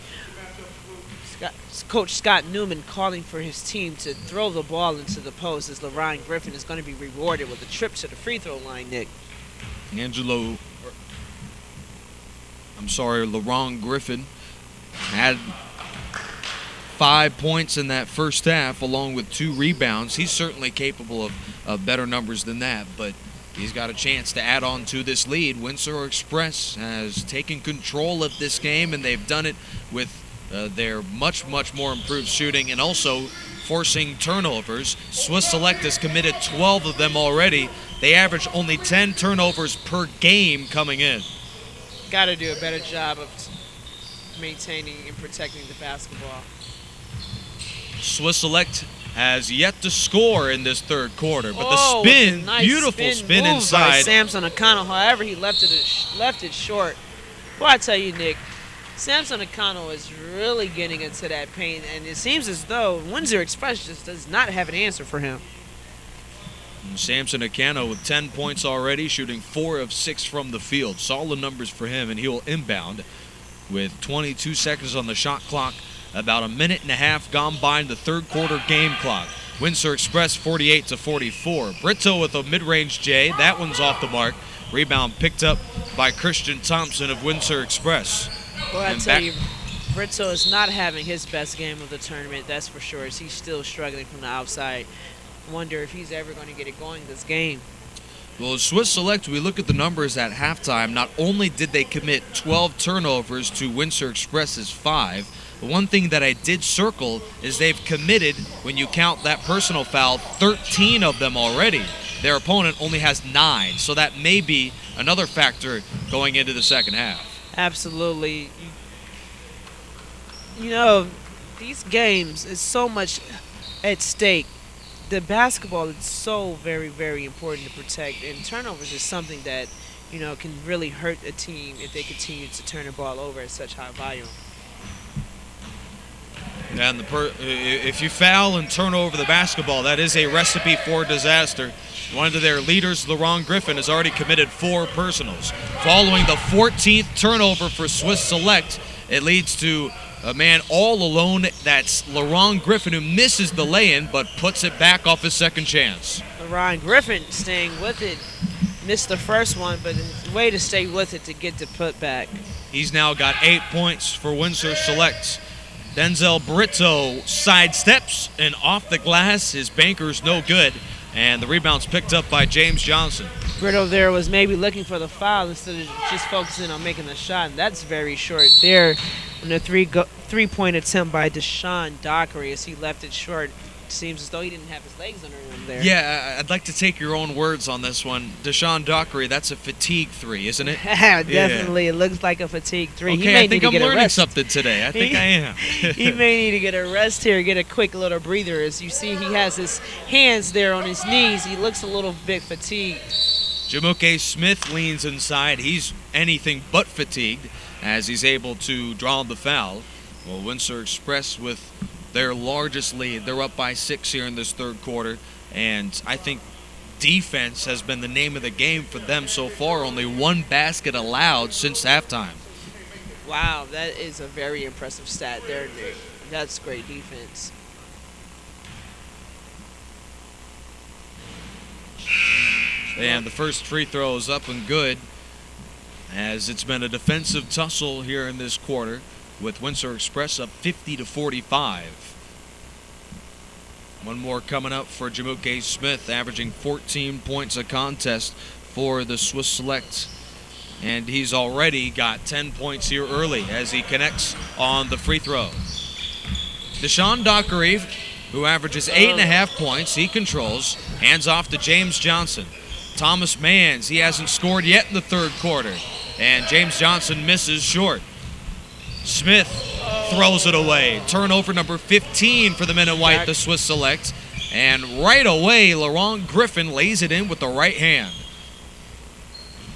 Coach Scott Newman, calling for his team to throw the ball into the post, as LaRon Griffin is going to be rewarded with a trip to the free throw line, Nick. LaRon Griffin had 5 points in that first half along with 2 rebounds. He's certainly capable of better numbers than that, but he's got a chance to add on to this lead. Windsor Express has taken control of this game, and they've done it with their much more improved shooting and also forcing turnovers. Swiss Select has committed 12 of them already. They average only 10 turnovers per game coming in. Got to do a better job of maintaining and protecting the basketball. Swiss Select has yet to score in this third quarter, but the spin, nice beautiful spin move inside. By Samson Akano. However, he left it short. Well, I tell you, Nick, Samson Akano is really getting into that paint, and it seems as though Windsor Express just does not have an answer for him. And Samson Akano with 10 points already, shooting 4 of 6 from the field. Solid numbers for him, and he will inbound with 22 seconds on the shot clock. About a minute and a half gone by in the third quarter game clock. Windsor Express 48-44. Brito with a mid-range J. That one's off the mark. Rebound picked up by Christian Thompson of Windsor Express. Well, I tell you, Brito is not having his best game of the tournament, that's for sure. He's still struggling from the outside. Wonder if he's ever going to get it going this game. Well, Swiss Select, we look at the numbers at halftime. Not only did they commit 12 turnovers to Windsor Express's 5, the one thing that I did circle is they've committed, when you count that personal foul, 13 of them already. Their opponent only has 9, so that may be another factor going into the second half. Absolutely. You know, these games is so much at stake. The basketball is so very, very important to protect, and turnovers is something that, you know, can really hurt a team if they continue to turn the ball over at such high volume. And if you foul and turn over the basketball, that is a recipe for disaster. One of their leaders, LaRon Griffin, has already committed 4 personals. Following the 14th turnover for Swiss Select, it leads to a man all alone. That's LaRon Griffin, who misses the lay-in but puts it back off his second chance. LaRon Griffin staying with it. Missed the first one, but a way to stay with it to get the putback. He's now got 8 points for Windsor Select. Denzel Brito sidesteps and off the glass. His banker's no good, and the rebound's picked up by James Johnson. Brito there was maybe looking for the foul instead of just focusing on making the shot, and that's very short there. And the three-point attempt by Deshaun Dockery as he left it short. Seems as though he didn't have his legs under him there. Yeah, I'd like to take your own words on this one. Deshaun Dockery, that's a fatigue 3, isn't it? Definitely, It looks like a fatigue 3. Okay, he may I think need I'm to get learning rest. something today. I think I am. He may need to get a rest here, get a quick little breather. As you see, he has his hands there on his knees. He looks a little bit fatigued. Jamuke Smith leans inside. He's anything but fatigued as he's able to draw the foul. Well, Windsor Express with their largest lead. They're up by 6 here in this third quarter, and I think defense has been the name of the game for them so far. Only 1 basket allowed since halftime. Wow, that is a very impressive stat there, Nick. That's great defense. And the first free throw is up and good, as it's been a defensive tussle here in this quarter, with Windsor Express up 50-45. One more coming up for Jamuke Smith, averaging 14 points a contest for the Swiss Select. And he's already got 10 points here early as he connects on the free throw. Deshaun Dockery, who averages 8.5 points, he controls, hands off to James Johnson. Thomas Manns, he hasn't scored yet in the third quarter, and James Johnson misses short. Smith throws it away. Turnover number 15 for the men in white, the Swiss Select. And right away, Laurent Griffin lays it in with the right hand.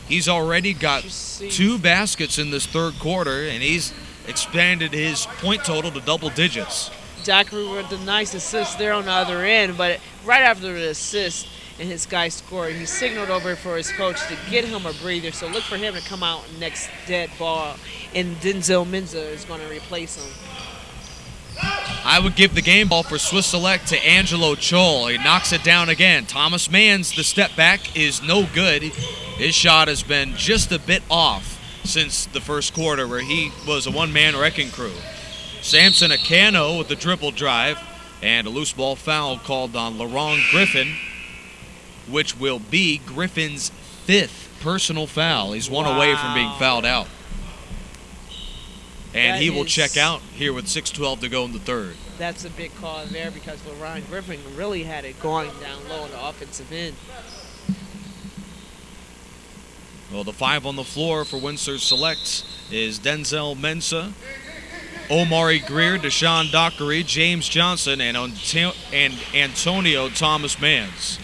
He's already got 2 baskets in this third quarter, and he's expanded his point total to double digits. Dockery with a nice assist there on the other end, but right after the assist and his guy scored, he signaled over for his coach to get him a breather. So look for him to come out next dead ball, and Denzel Mensa is going to replace him. I would give the game ball for Swiss Select to Angelo Chol. He knocks it down again. Thomas Manns, the step back is no good. His shot has been just a bit off since the first quarter, where he was a one-man wrecking crew. Samson Acano with the dribble drive, and a loose ball foul called on Laurent Griffin, which will be Griffin's 5th personal foul. He's one away from being fouled out. And he will check out here with 6:12 to go in the third. That's a big call there because Laurent Griffin really had it going down low on the offensive end. Well, the 5 on the floor for Windsor Select is Denzel Mensa, Omari Greer, Deshaun Dockery, James Johnson, and Antonio Thomas Manns.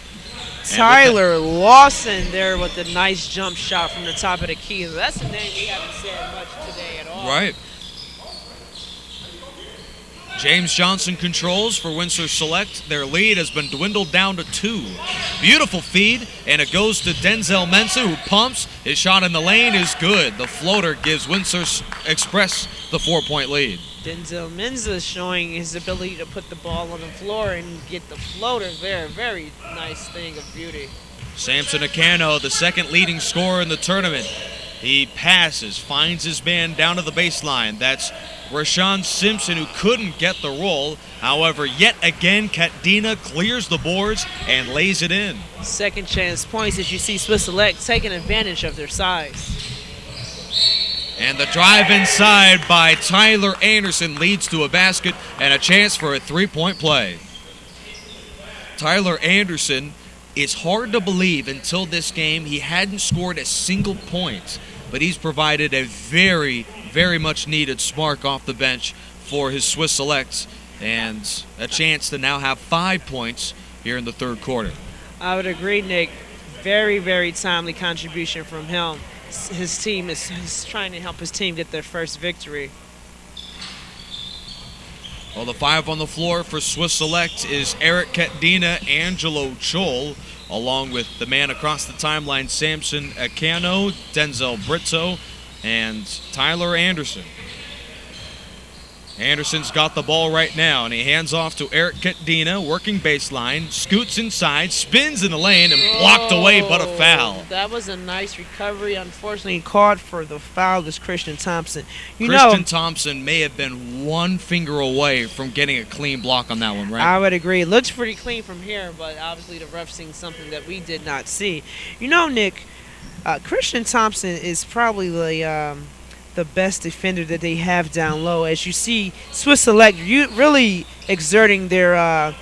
Tyler Lawson there with a nice jump shot from the top of the key. That's a name we haven't said much today at all. Right. James Johnson controls for Windsor Select. Their lead has been dwindled down to 2. Beautiful feed, and it goes to Denzel Mensa, who pumps. His shot in the lane is good. The floater gives Windsor Express the 4-point lead. Denzel Mensa showing his ability to put the ball on the floor and get the floater there. Very nice thing of beauty. Samson Acano, the second leading scorer in the tournament. He passes, finds his man down to the baseline. That's Rashawn Simpson, who couldn't get the roll. However, yet again, Katdina clears the boards and lays it in. Second chance points as you see Swiss Select taking advantage of their size. And the drive inside by Tyler Anderson leads to a basket and a chance for a 3-point play. Tyler Anderson, it's hard to believe until this game he hadn't scored a single point, but he's provided a very, very much needed spark off the bench for his Swiss Selects and a chance to now have 5 points here in the third quarter. I would agree, Nick. Very, very timely contribution from him. His team is trying to help his team get their first victory. Well, the 5 on the floor for Swiss Select is Eric Katdina, Angelo Chol, along with the man across the timeline, Samson Acano, Denzel Brito, and Tyler Anderson. Anderson's got the ball right now, and he hands off to Eric Katdina, working baseline, scoots inside, spins in the lane, and blocked away but a foul. That was a nice recovery. Unfortunately, called for the foul is Christian Thompson. Christian Thompson may have been one finger away from getting a clean block on that one, right? I would agree. It looks pretty clean from here, but obviously the ref seen something that we did not see. You know, Nick, Christian Thompson is probably the best defender that they have down low. As you see, Swiss Select really exerting they're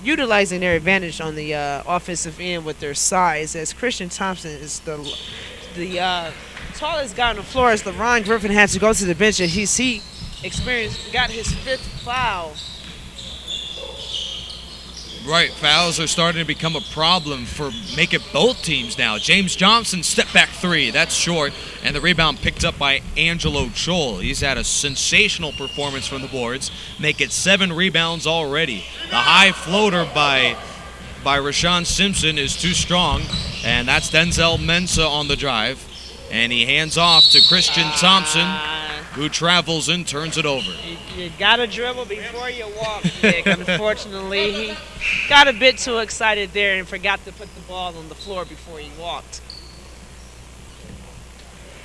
utilizing their advantage on the offensive end with their size, as Christian Thompson is the tallest guy on the floor, as Laurent Griffin had to go to the bench, and he got his 5th foul. Right, fouls are starting to become a problem for making both teams now. James Johnson, step back 3, that's short, and the rebound picked up by Angelo Chol. He's had a sensational performance from the boards, make it 7 rebounds already. The high floater by Rashawn Simpson is too strong, and that's Denzel Mensa on the drive. And he hands off to Christian Thompson, who travels and turns it over. You got to dribble before you walk, Nick. Unfortunately, he got a bit too excited there and forgot to put the ball on the floor before he walked.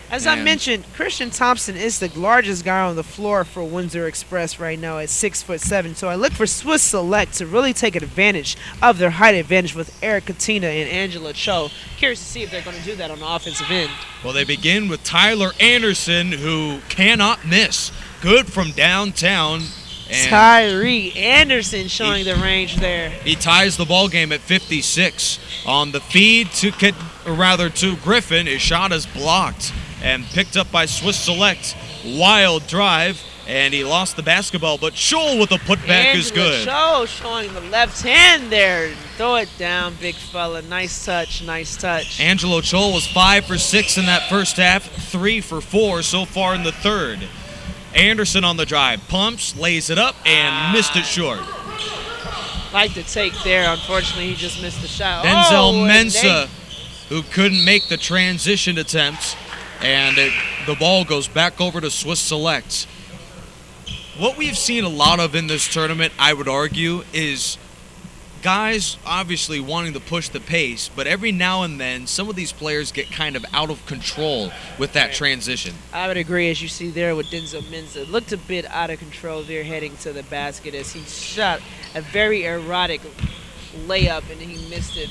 As I mentioned, Christian Thompson is the largest guy on the floor for Windsor Express right now at 6'7". So I look for Swiss Select to really take advantage of their height advantage with Eric Katina and Angela Cho. Curious to see if they're going to do that on the offensive end. Well, they begin with Tyler Anderson, who cannot miss. Good from downtown. And Tyree Anderson showing the range there. He ties the ball game at 56. On the feed to Griffin, his shot is blocked and picked up by Swiss Select. Wild drive, and he lost the basketball, but Scholl with a putback is good. Scholl showing the left hand there. Throw it down, big fella. Nice touch, nice touch. Angelo Scholl was 5 for 6 in that first half, 3 for 4 so far in the third. Anderson on the drive, pumps, lays it up, and missed it short. Like the take there. Unfortunately, he just missed the shot. Denzel Mensah, who couldn't make the transition attempt, and the ball goes back over to Swiss Select. What we've seen a lot of in this tournament, I would argue, is guys obviously wanting to push the pace, but every now and then some of these players get kind of out of control with that transition. I would agree, as you see there with Denzel Mensah. Looked a bit out of control there heading to the basket as he shot a very erratic layup and he missed it.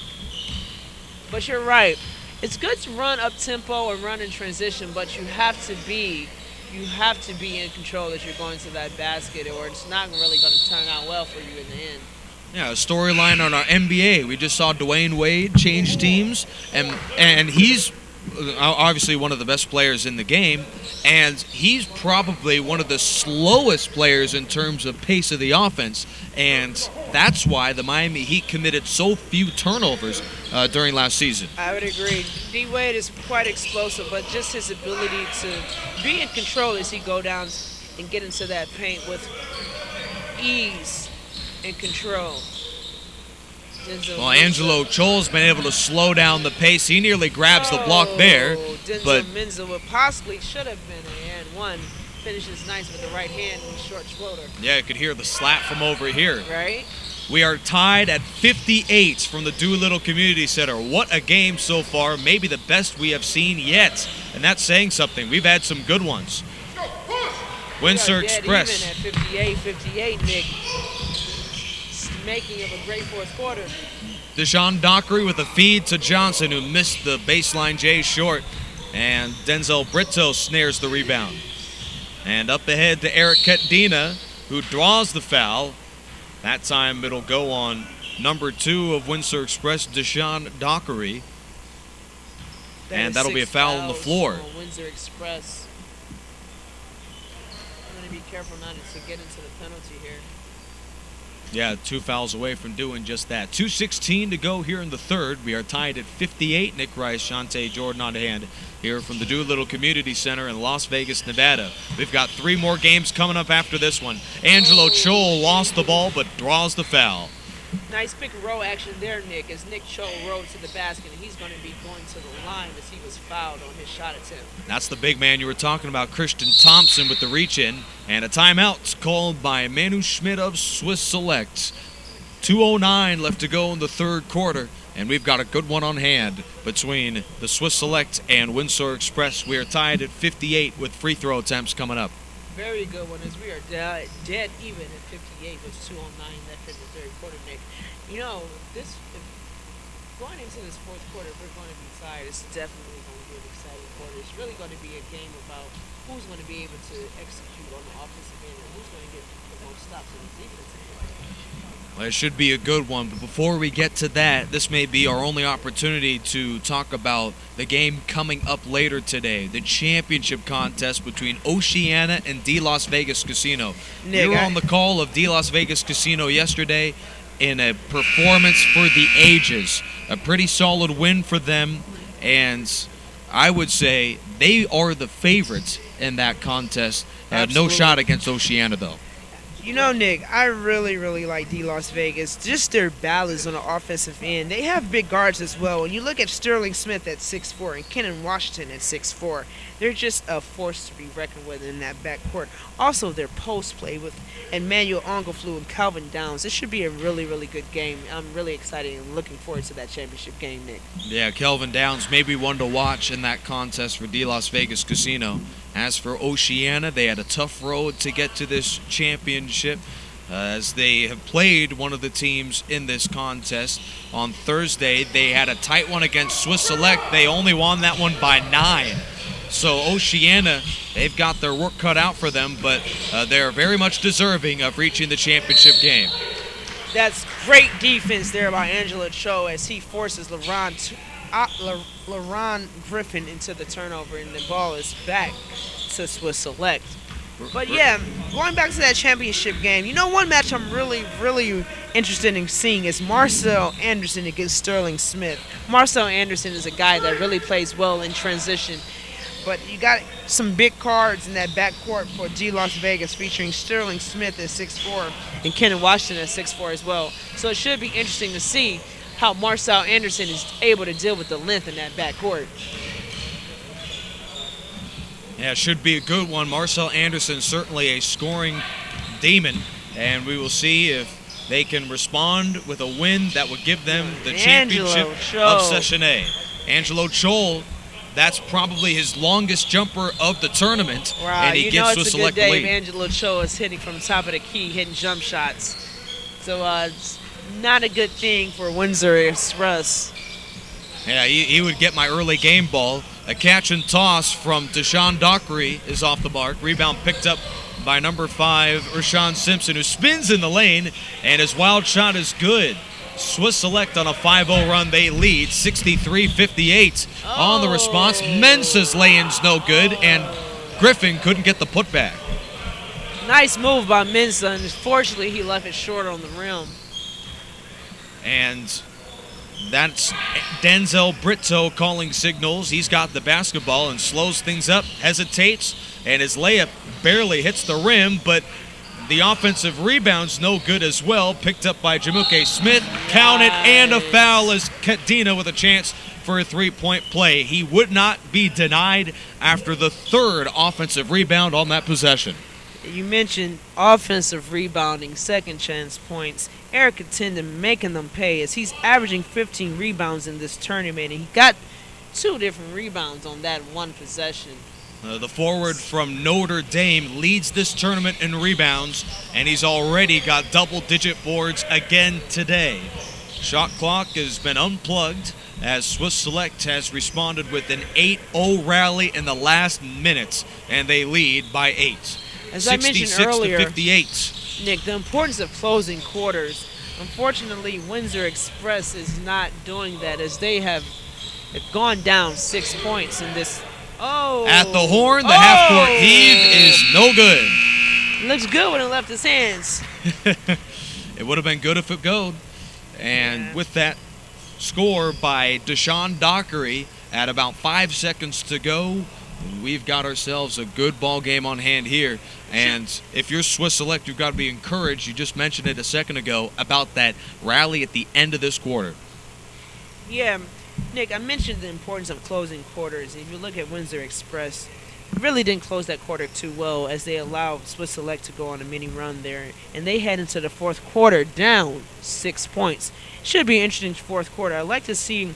But you're right. It's good to run up tempo and run in transition, but you have to be in control as you're going to that basket, or it's not really going to turn out well for you in the end. Yeah, a storyline on our NBA. We just saw Dwayne Wade change teams, and he's obviously one of the best players in the game, and he's probably one of the slowest players in terms of pace of the offense, and that's why the Miami Heat committed so few turnovers during last season. I would agree. D. Wade is quite explosive, but just his ability to be in control as he go down and get into that paint with ease and control. Well, Angelo Choll's been able to slow down the pace. He nearly grabs the block there. Denzel Mensah would possibly should have been a and one. Finishes nice with the right hand and the short shoulder. Yeah, you could hear the slap from over here. Right? We are tied at 58 from the Doolittle Community Center. What a game so far. Maybe the best we have seen yet. And that's saying something. We've had some good ones. Windsor Express. Even at 58, Nick. Making of a great fourth quarter. Deshaun Dockery with a feed to Johnson, who missed the baseline J short. And Denzel Brito snares the rebound. And up ahead to Eric Ketdina, who draws the foul. That time it'll go on number 2 of Windsor Express, Deshaun Dockery. And that'll be a foul on the floor. Windsor Express. I'm going to be careful not to get into the penalty here. Yeah, 2 fouls away from doing just that. 2:16 to go here in the third. We are tied at 58. Nick Rice, Shantae Jordan on hand here from the Doolittle Community Center in Las Vegas, Nevada. We've got 3 more games coming up after this one. Angelo Choll lost the ball but draws the foul. Nice pick and roll action there, Nick, as Nick Cho rode to the basket, and he's going to be going to the line as he was fouled on his shot attempt. That's the big man you were talking about, Christian Thompson with the reach-in, and a timeout called by Manu Schmidt of Swiss Select. 2:09 left to go in the third quarter, and we've got a good one on hand between the Swiss Select and Windsor Express. We are tied at 58 with free throw attempts coming up. Very good one, as we are dead even at 58 with 2:09 left in the third quarter, Nick. You know, going into this fourth quarter, we're going to be tired. It's definitely going to be an exciting quarter. It's really going to be a game about who's going to be able to execute on the offensive end and who's going to get the most stops on the defensive end. Well, it should be a good one, but before we get to that, this may be our only opportunity to talk about the game coming up later today, the championship contest between Oceana and D Las Vegas Casino. We were on the call of D Las Vegas Casino yesterday in a performance for the ages. A pretty solid win for them, and I would say they are the favorites in that contest. No shot against Oceana, though. You know, Nick, I really, really like Las Vegas. Just their balance on the offensive end. They have big guards as well. When you look at Sterling Smith at 6'4" and Kenan Washington at 6'4", they're just a force to be reckoned with in that backcourt. Also, their post play with Emmanuel Ongoflu and Calvin Downs. This should be a really, really good game. I'm really excited and looking forward to that championship game, Nick. Yeah, Calvin Downs may be one to watch in that contest for Las Vegas Casino. As for Oceana, they had a tough road to get to this championship as they have played one of the teams in this contest. On Thursday, they had a tight one against Swiss Select. They only won that one by 9. So Oceana, they've got their work cut out for them, but they're very much deserving of reaching the championship game. That's great defense there by Angelo Cho as he forces LaRon Griffin into the turnover, and the ball is back to Swiss Select. But yeah, going back to that championship game, you know, one match I'm really, really interested in seeing is Marcel Anderson against Sterling Smith. Marcel Anderson is a guy that really plays well in transition, but you got some big cards in that backcourt for Las Vegas, featuring Sterling Smith at 6'4" and Kenan Washington at 6'4" as well. So it should be interesting to see how Marcel Anderson is able to deal with the length in that backcourt. Yeah, it should be a good one. Marcel Anderson, certainly a scoring demon, and we will see if they can respond with a win that would give them the championship of Session A. Angelo Cho, that's probably his longest jumper of the tournament, and he gets Swiss Select the lead. You know it's a good day if Angelo Cho is hitting from the top of the key, hitting jump shots. So it's not a good thing for Windsor Express. Yeah, he would get my early game ball. A catch and toss from Deshaun Dockery is off the mark. Rebound picked up by number 5, Rashawn Simpson, who spins in the lane, and his wild shot is good. Swiss Select on a 5-0 run. They lead 63-58 on the response. Mensah's lay-in's no good, and Griffin couldn't get the putback. Nice move by Mensah, and unfortunately he left it short on the rim. And that's Denzel Brito calling signals. He's got the basketball and slows things up, hesitates, and his layup barely hits the rim, but the offensive rebound's no good as well. Picked up by Jamuke Smith, counted, and a foul as Kadena with a chance for a three-point play. He would not be denied after the third offensive rebound on that possession. You mentioned offensive rebounding, second chance points. Eric Katenda making them pay as he's averaging 15 rebounds in this tournament, and he got 2 different rebounds on that one possession. The forward from Notre Dame leads this tournament in rebounds, and he's already got double-digit boards again today. Shot clock has been unplugged as Swiss Select has responded with an 8-0 rally in the last minutes, and they lead by 8. As I mentioned earlier, 58. Nick, the importance of closing quarters. Unfortunately, Windsor Express is not doing that as they have gone down 6 points in this. Oh! At the horn, the half-court heave is no good. Looks good when it left his hands. It would have been good if it goed. And with that score by Deshaun Dockery at about 5 seconds to go, we've got ourselves a good ball game on hand here. And if you're Swiss Select, you've got to be encouraged. You just mentioned it a second ago about that rally at the end of this quarter. Yeah, Nick, I mentioned the importance of closing quarters. If you look at Windsor Express, really didn't close that quarter too well as they allowed Swiss Select to go on a mini run there. And they head into the fourth quarter down 6 points. Should be an interesting fourth quarter. I'd like to see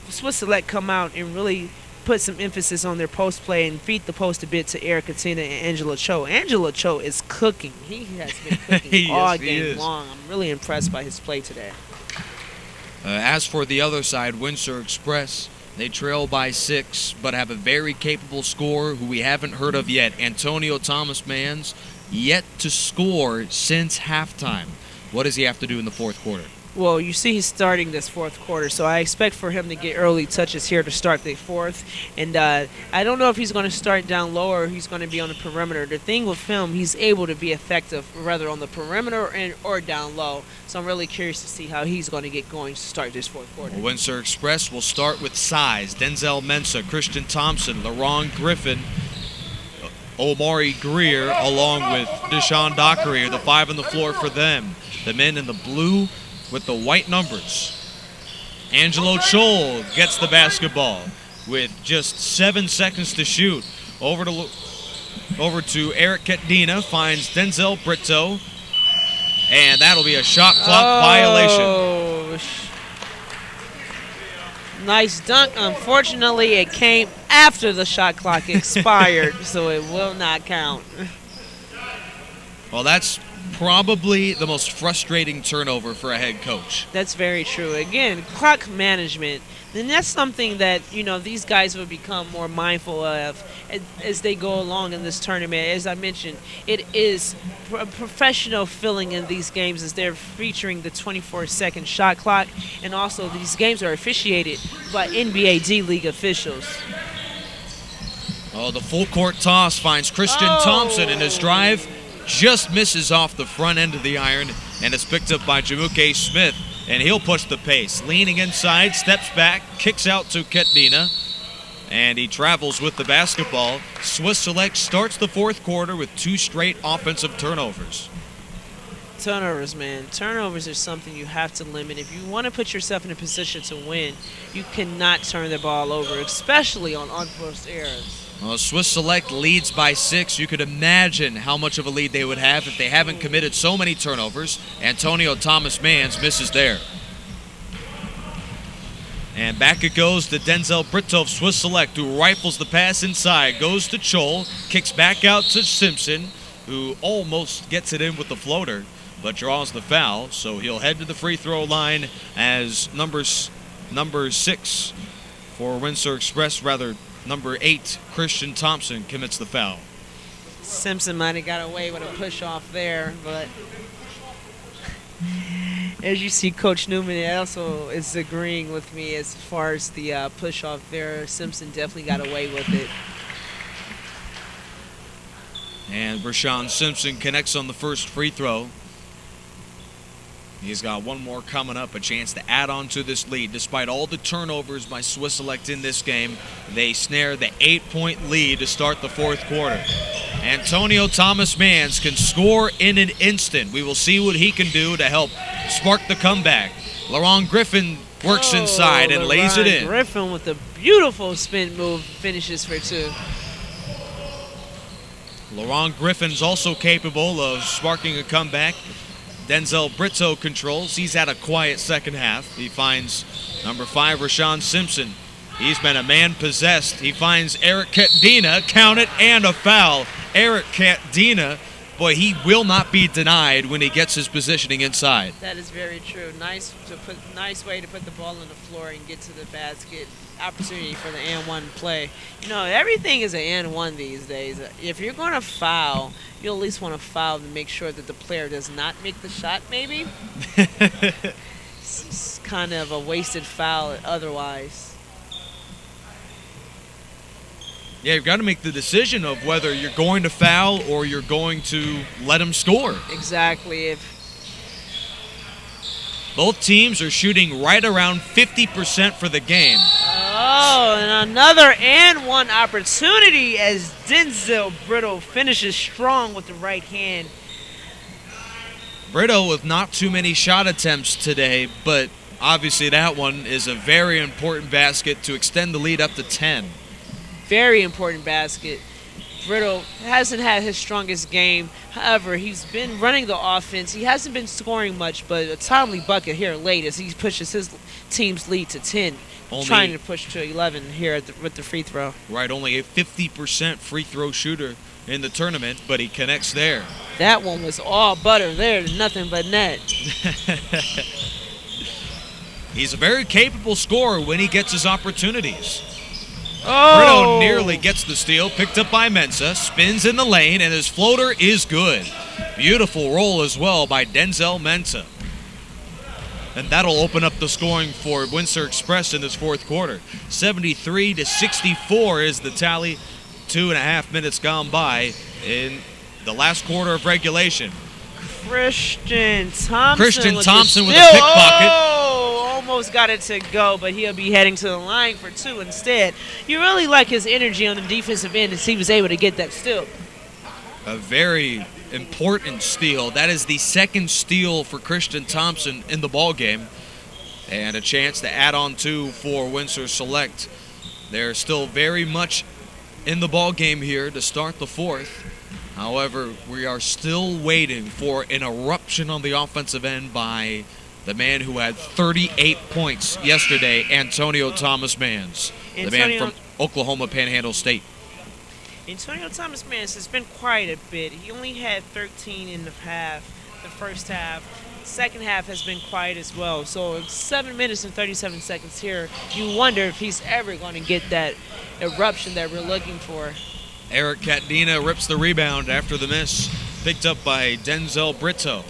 Swiss Select come out and really put some emphasis on their post play and feed the post a bit to Eric Katena and Angelo Cho. Angelo Cho is cooking. He has been cooking all game long. I'm really impressed by his play today. As for the other side, Windsor Express, they trail by 6, but have a very capable scorer who we haven't heard of yet. Antonio Thomas Mans, yet to score since halftime. What does he have to do in the fourth quarter? Well, you see he's starting this fourth quarter, so I expect for him to get early touches here to start the fourth. And I don't know if he's going to start down low or he's going to be on the perimeter. The thing with him, he's able to be effective rather on the perimeter or down low. So I'm really curious to see how he's going to get going to start this fourth quarter. Well, Windsor Express will start with size. Denzel Mensah, Christian Thompson, LaRon Griffin, Omari Greer along with Deshaun Dockery are the 5 on the floor for them. The men in the blue with the white numbers. Angelo Chol gets the basketball with just 7 seconds to shoot. Over to Eric Ketdina, finds Denzel Brito, and that'll be a shot clock violation. Nice dunk. Unfortunately, it came after the shot clock expired, so it will not count. Well, that's probably the most frustrating turnover for a head coach. That's very true. Again, clock management. Then that's something that, you know, these guys will become more mindful of as they go along in this tournament. As I mentioned, it is a professional feeling in these games as they're featuring the 24-second shot clock, and also these games are officiated by NBA D-League officials. Oh, the full court toss finds Christian Thompson in his drive. Just misses off the front end of the iron, and it's picked up by Jamuke Smith, and he'll push the pace. Leaning inside, steps back, kicks out to Ketdina, and he travels with the basketball. Swiss Select starts the fourth quarter with 2 straight offensive turnovers. Turnovers, man. Turnovers are something you have to limit. If you want to put yourself in a position to win, you cannot turn the ball over, especially on unforced errors. Well, Swiss Select leads by 6. You could imagine how much of a lead they would have if they haven't committed so many turnovers. Antonio Thomas-Mans misses there. And back it goes to Denzel Brito of Swiss Select, who rifles the pass inside, goes to Chol, kicks back out to Simpson, who almost gets it in with the floater, but draws the foul. So he'll head to the free throw line as number 6 for Windsor Express, rather number 8, Christian Thompson, commits the foul. Simpson might have got away with a push off there, but as you see, Coach Newman also is agreeing with me as far as the push off there. Simpson definitely got away with it. And Rashawn Simpson connects on the first free throw. He's got one more coming up, a chance to add on to this lead. Despite all the turnovers by Swiss Select in this game, they snare the 8-point lead to start the fourth quarter. Antonio Thomas-Mans can score in an instant. We will see what he can do to help spark the comeback. LaRon Griffin works inside and lays it in. Griffin with a beautiful spin move finishes for 2. LaRon Griffin's also capable of sparking a comeback. Denzel Brito controls. He's had a quiet second half. He finds number 5, Rashawn Simpson. He's been a man possessed. He finds Eric Ketdina, count it, and a foul. Eric Ketdina, boy, he will not be denied when he gets his positioning inside. That is very true. Nice way to put the ball on the floor and get to the basket. Opportunity for the and-1 play. You know, everything is an and-1 these days. If you're going to foul, you'll at least want to foul to make sure that the player does not make the shot, maybe. It's kind of a wasted foul otherwise. Yeah, you've got to make the decision of whether you're going to foul or you're going to let him score. Exactly. Both teams are shooting right around 50% for the game. Oh, and another and-1 opportunity as Denzel Brito finishes strong with the right hand. Brito with not too many shot attempts today, but obviously that one is a very important basket to extend the lead up to 10. Very important basket. Brito hasn't had his strongest game. However, he's been running the offense. He hasn't been scoring much, but a timely bucket here late as he pushes his team's lead to 10. Trying to push to 11 here with the free throw. Right, only a 50% free throw shooter in the tournament, but he connects there. That one was all butter there, nothing but net. He's a very capable scorer when he gets his opportunities. Oh! Brito nearly gets the steal, picked up by Mensah, spins in the lane, and his floater is good. Beautiful roll as well by Denzel Mensah. And that'll open up the scoring for Windsor Express in this fourth quarter. 73-64 is the tally. 2.5 minutes gone by in the last quarter of regulation. Christian Thompson with a pickpocket. Oh, almost got it to go, but he'll be heading to the line for 2 instead. You really like his energy on the defensive end as he was able to get that steal. A very important steal. That is the second steal for Christian Thompson in the ball game, and a chance to add on two for Windsor Select. They're still very much in the ball game here to start the fourth. However, we are still waiting for an eruption on the offensive end by the man who had 38 points yesterday, Antonio Thomas Mans, the man from Oklahoma Panhandle State. Antonio Thomas Mans has been quiet a bit. He only had 13 in the first half. Second half has been quiet as well. So 7 minutes and 37 seconds here. You wonder if he's ever going to get that eruption that we're looking for. Eric Catdina rips the rebound after the miss, picked up by Denzel Brito.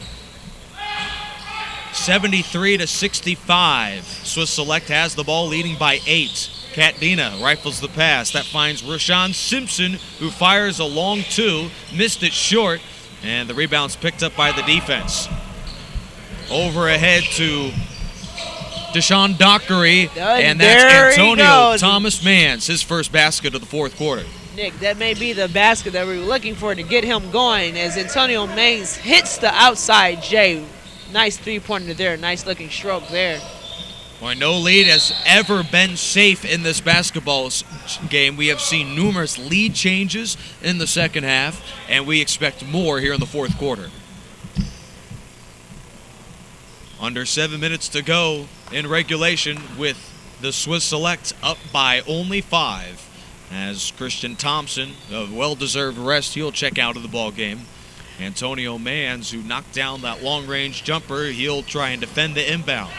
73-65. Swiss Select has the ball, leading by 8. Catdina rifles the pass. That finds Rashawn Simpson, who fires a long two, missed it short, and the rebound's picked up by the defense. Over ahead to Deshaun Dockery, and that's Antonio Thomas Mans, his first basket of the fourth quarter. Nick, that may be the basket that we were looking for to get him going, as Antonio Mans hits the outside J. Nice three-pointer there, nice looking stroke there. Well, no lead has ever been safe in this basketball game. We have seen numerous lead changes in the second half, and we expect more here in the fourth quarter. Under 7 minutes to go in regulation, with the Swiss Select up by only 5. As Christian Thompson, a well-deserved rest, he'll check out of the ball game. Antonio Mans, who knocked down that long-range jumper, he'll try and defend the inbound.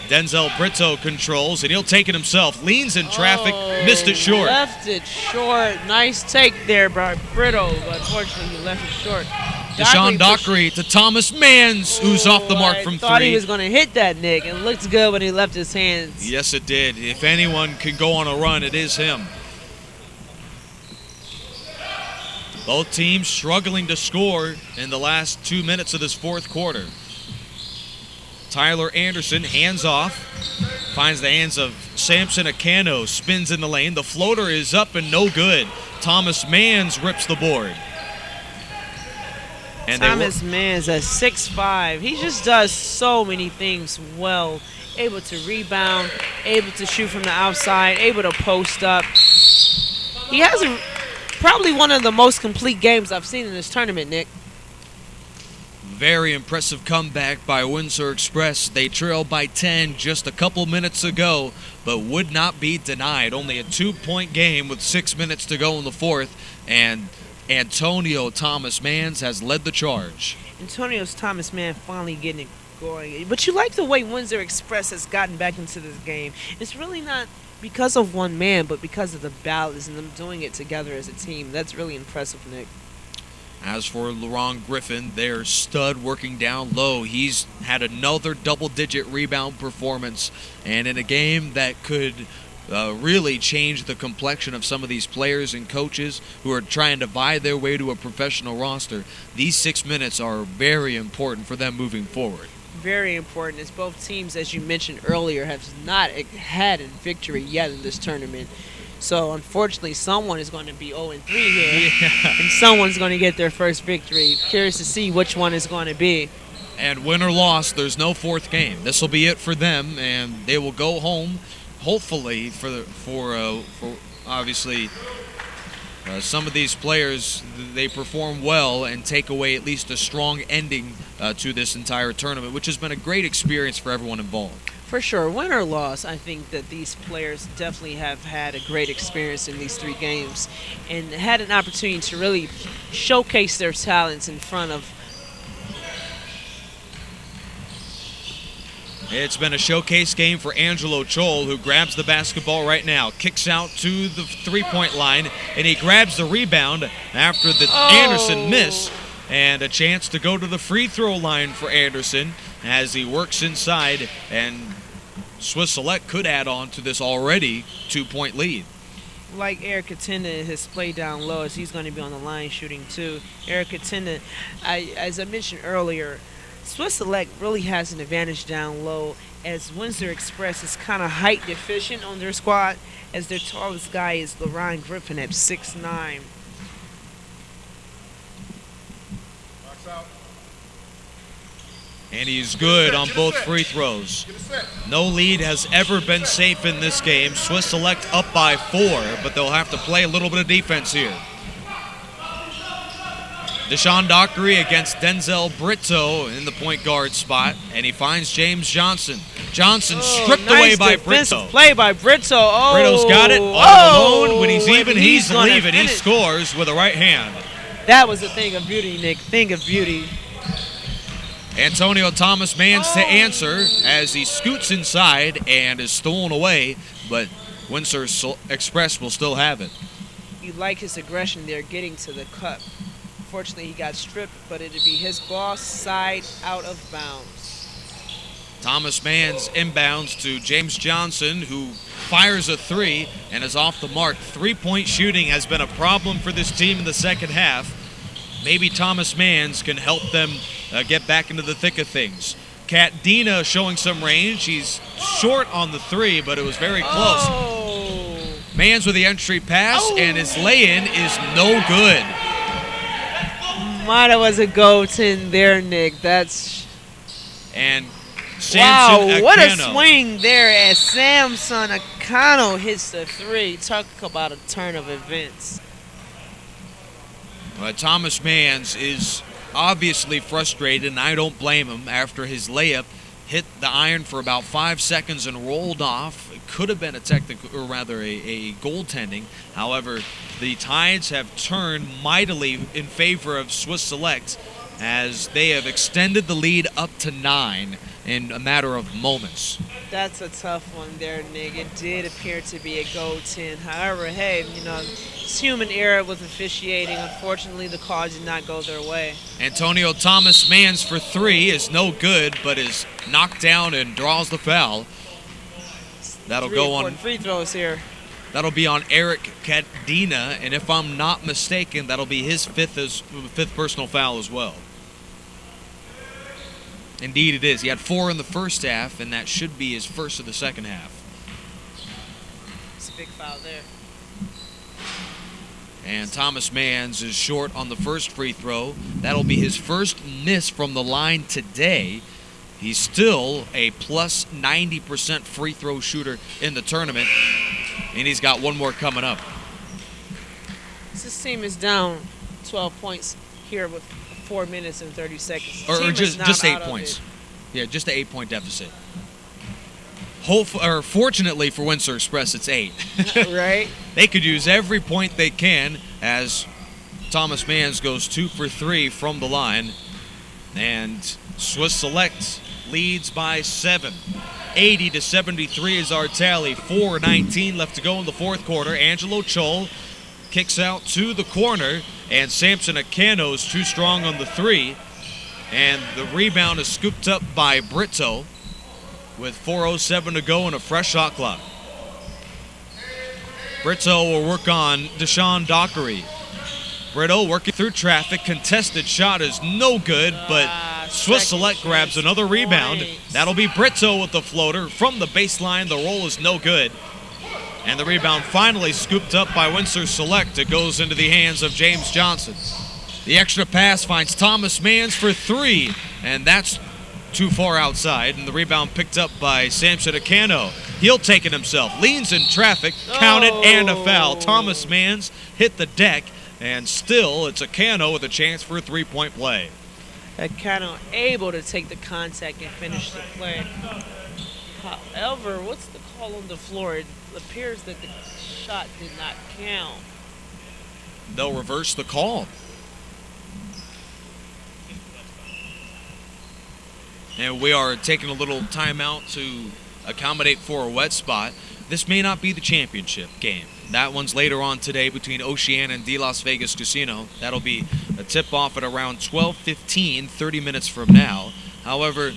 Denzel Brito controls, and he'll take it himself. Leans in traffic, missed it short. Left it short. Nice take there by Brito, but unfortunately he left it short. Deshaun Dockery to Thomas Mans, who's off the mark from 3. I thought he was going to hit that, Nick. It looked good when he left his hands. Yes, it did. If anyone can go on a run, it is him. Both teams struggling to score in the last 2 minutes of this fourth quarter. Tyler Anderson, hands off, finds the hands of Samson Acano, spins in the lane. The floater is up and no good. Thomas Mans rips the board. And Thomas Mans at 6'5". He just does so many things well. Able to rebound, able to shoot from the outside, able to post up. He has probably one of the most complete games I've seen in this tournament, Nick. Very impressive comeback by Windsor Express. They trailed by 10 just a couple minutes ago, but would not be denied. Only a 2-point game with 6 minutes to go in the fourth, and Antonio Thomas Mans has led the charge. Antonio Thomas Mans finally getting it going. But you like the way Windsor Express has gotten back into this game. It's really not because of one man, but because of the balance and them doing it together as a team. That's really impressive, Nick. As for LaRon Griffin, their stud working down low, he's had another double-digit rebound performance, and in a game that could really change the complexion of some of these players and coaches who are trying to buy their way to a professional roster, these 6 minutes are very important for them moving forward. Very important, as both teams, as you mentioned earlier, have not had a victory yet in this tournament. So, unfortunately, someone is going to be 0-3 here, and someone's going to get their first victory. Curious to see which one is going to be. And win or loss, there's no fourth game. This will be it for them, and they will go home, hopefully, for obviously some of these players, they perform well and take away at least a strong ending to this entire tournament, which has been a great experience for everyone involved. For sure, win or loss, I think that these players definitely have had a great experience in these 3 games and had an opportunity to really showcase their talents in front of. It's been a showcase game for Angelo Chol, who grabs the basketball right now, kicks out to the three-point line, and he grabs the rebound after the Anderson miss, and a chance to go to the free throw line for Anderson as he works inside, and Swiss Select could add on to this already 2-point lead. Like Eric Catenda has played down low, as he's going to be on the line shooting too. Eric Catenda, as I mentioned earlier, Swiss Select really has an advantage down low, as Windsor Express is kind of height deficient on their squad, as their tallest guy is LaRon Griffin at 6'9". And he's good on both free throws. No lead has ever been safe in this game. Swiss Select up by 4, but they'll have to play a little bit of defense here. Deshaun Dockery against Denzel Brito in the point guard spot, and he finds James Johnson. Johnson stripped away by Brito. Play by Brito. Oh, Brito's got it all alone. When he's even, he's leaving. He scores with a right hand. That was a thing of beauty, Nick. Thing of beauty. Antonio Thomas Mans to answer as he scoots inside and is stolen away, but Windsor Express will still have it. You like his aggression there, getting to the cup. Unfortunately, he got stripped, but it'd be his ball, side out of bounds. Thomas Mans inbounds to James Johnson, who fires a 3 and is off the mark. Three-point shooting has been a problem for this team in the second half. Maybe Thomas Mans can help them get back into the thick of things. Kat Dina showing some range. He's short on the 3, but it was very close. Oh. Mans with the entry pass, and his lay-in is no good. Might have was a goaltend there, Nick. That's... And Samson wow, what a Akano. swing there as Samson Akano hits the 3. Talk about a turn of events. Thomas Mans is obviously frustrated, and I don't blame him after his layup hit the iron for about 5 seconds and rolled off. It could have been a technical, or rather a goaltending. However, the tides have turned mightily in favor of Swiss Select as they have extended the lead up to 9 in a matter of moments. That's a tough one there, Nick. It did appear to be a goaltend. However, hey, you know, it's human error with officiating. Unfortunately, the call did not go their way. Antonio Thomas Mans for 3 is no good, but is knocked down and draws the foul. That'll go on free throws here. That'll be on Eric Kadena, and if I'm not mistaken, that'll be his fifth personal foul as well. Indeed it is. He had 4 in the first half, and that should be his first of the second half. It's a big foul there. And Thomas Mans is short on the first free throw. That'll be his first miss from the line today. He's still a plus 90% free throw shooter in the tournament, and he's got one more coming up. This team is down 12 points here with 4 minutes and 30 seconds. Or just 8 points. Yeah, just an 8-point deficit. Fortunately for Windsor Express, it's 8. Right. They could use every point they can as Thomas Mans goes 2 for 3 from the line. And Swiss Select leads by 7. 80-73 is our tally. 4:19 left to go in the fourth quarter. Angelo Chol kicks out to the corner, and Samson Akano is too strong on the 3. And the rebound is scooped up by Brito with 4:07 to go and a fresh shot clock. Brito will work on Deshaun Dockery. Brito working through traffic. Contested shot is no good, but Swiss Select grabs another rebound. That'll be Brito with the floater from the baseline. The roll is no good. And the rebound finally scooped up by Windsor Select. It goes into the hands of James Johnson. The extra pass finds Thomas Mans for 3, and that's too far outside, and the rebound picked up by Samson Akano. He'll take it himself. Leans in traffic, count it, and a foul. Thomas Mans hit the deck, and still it's Akano with a chance for a 3-point play. Akano able to take the contact and finish the play. However, what's the call on the floor? It appears that the shot did not count. They'll reverse the call. And we are taking a little timeout to accommodate for a wet spot. This may not be the championship game. That one's later on today between Oceana and De Las Vegas Casino. That'll be a tip-off at around 12:15, 30 minutes from now. However,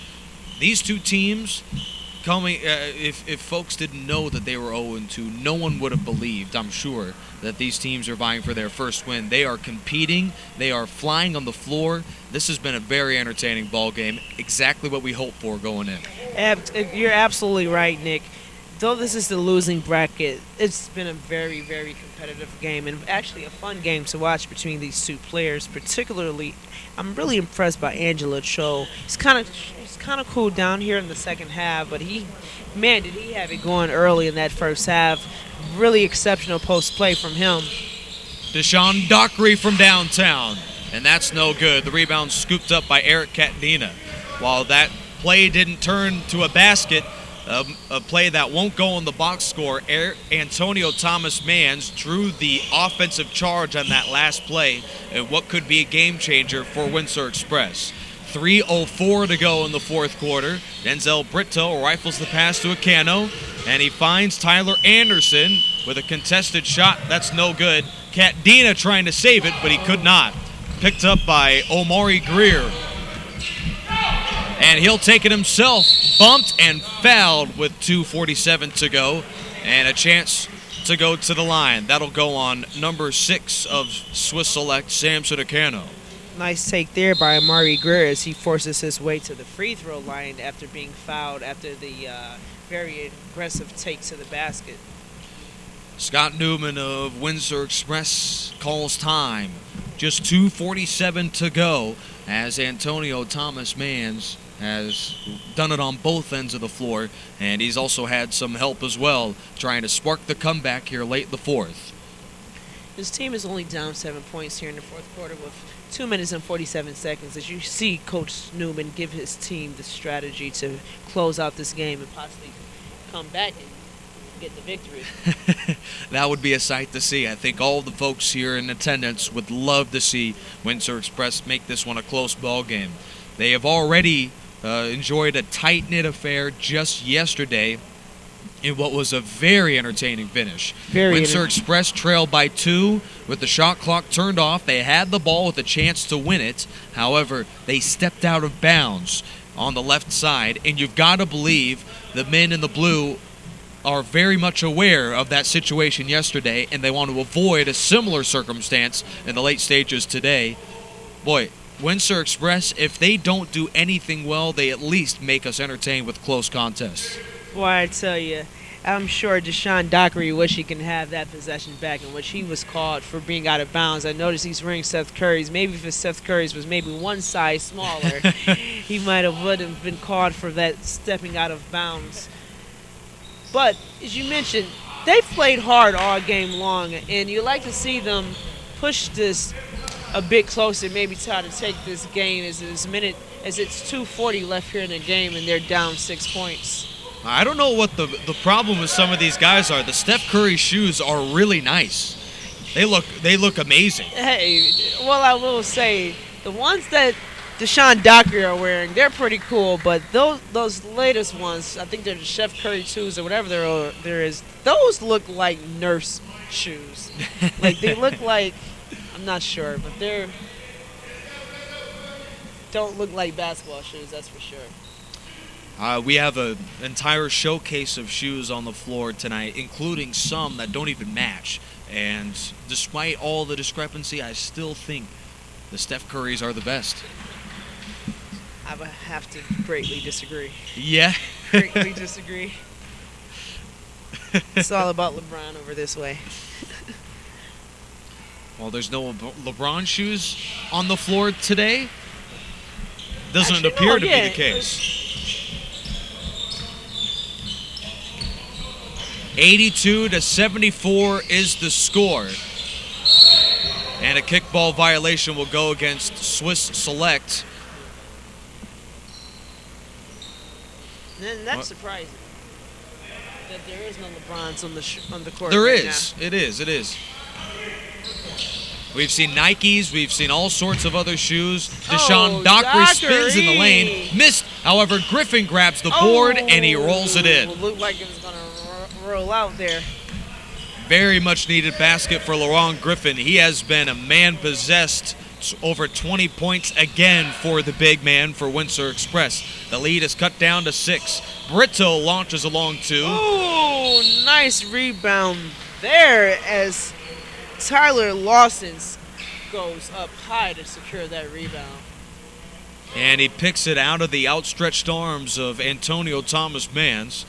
these two teams coming, if folks didn't know that they were 0-2, no one would have believed, I'm sure, that these teams are vying for their first win. They are competing. They are flying on the floor. This has been a very entertaining ball game. Exactly what we hoped for going in. You're absolutely right, Nick. though this is the losing bracket, it's been a very, very competitive game and actually a fun game to watch between these two players. Particularly, I'm really impressed by Angelo Cho. He's kind of cooled down here in the second half, but man, did he have it going early in that first half. Really exceptional post play from him. Deshaun Dockery from downtown, and that's no good. The rebound scooped up by Eric Catdina. While that play didn't turn to a basket, a play that won't go in the box score, Antonio Thomas Mans drew the offensive charge on that last play and what could be a game changer for Windsor Express. 3:04 to go in the fourth quarter. Denzel Brito rifles the pass to Acano, and he finds Tyler Anderson with a contested shot. That's no good. Catdina trying to save it, but he could not. Picked up by Omari Greer. And he'll take it himself. Bumped and fouled with 2:47 to go. And a chance to go to the line. That'll go on number 6 of Swiss Select, Samson Acano. Nice take there by Amari Greer as he forces his way to the free throw line after being fouled after the very aggressive take to the basket. Scott Newman of Windsor Express calls time. Just 2:47 to go as Antonio Thomas Mans has done it on both ends of the floor, and he's also had some help as well, trying to spark the comeback here late in the fourth. His team is only down 7 points here in the fourth quarter with 2 minutes and 47 seconds as you see Coach Newman give his team the strategy to close out this game and possibly come back and get the victory. That would be a sight to see. I think all the folks here in attendance would love to see Windsor Express make this one a close ball game. They have already enjoyed a tight-knit affair just yesterday in what was a very entertaining finish. Windsor Express trailed by 2 with the shot clock turned off. They had the ball with a chance to win it. However, they stepped out of bounds on the left side, and you've got to believe the men in the blue are very much aware of that situation yesterday, and they want to avoid a similar circumstance in the late stages today. Boy, Windsor Express, if they don't do anything well, they at least make us entertained with close contests. Boy, I tell you, I'm sure Deshaun Dockery wish he can have that possession back in which he was called for being out of bounds. I noticed he's wearing Seth Curry's. Maybe if Seth Curry's was maybe one size smaller, he would have been called for that stepping out of bounds. But, as you mentioned, they've played hard all game long, and you like to see them push this a bit closer, maybe try to take this game as it's 2:40 left here in the game, and they're down 6 points. I don't know what the problem with some of these guys are. The Steph Curry shoes are really nice. They look amazing. Hey, well, I will say, the ones that Deshaun Dockery are wearing, they're pretty cool, but those latest ones, I think they're the Chef Curry 2s or whatever there is, those look like nurse shoes. Like, they look like, I'm not sure, but don't look like basketball shoes, that's for sure. We have an entire showcase of shoes on the floor tonight, including some that don't even match. And despite all the discrepancy, I still think the Steph Currys are the best. I would have to greatly disagree. Yeah. Greatly disagree. It's all about LeBron over this way. Well, there's no LeBron shoes on the floor today. Doesn't appear to be the case. 82-74 is the score. And a kickball violation will go against Swiss Select. And that's surprising that there is no LeBrons on the court. There right is. now. It is. We've seen Nikes. We've seen all sorts of other shoes. Deshaun Dockery spins in the lane. Missed. However, Griffin grabs the board and he rolls it in. Looked like it was going to roll out there. Very much needed basket for Laurent Griffin. He has been a man possessed. Over 20 points again for the big man for Windsor Express. The lead is cut down to 6. Brito launches along 2. Ooh, nice rebound there as Tyler Lawson goes up high to secure that rebound. And he picks it out of the outstretched arms of Antonio Thomas Mans.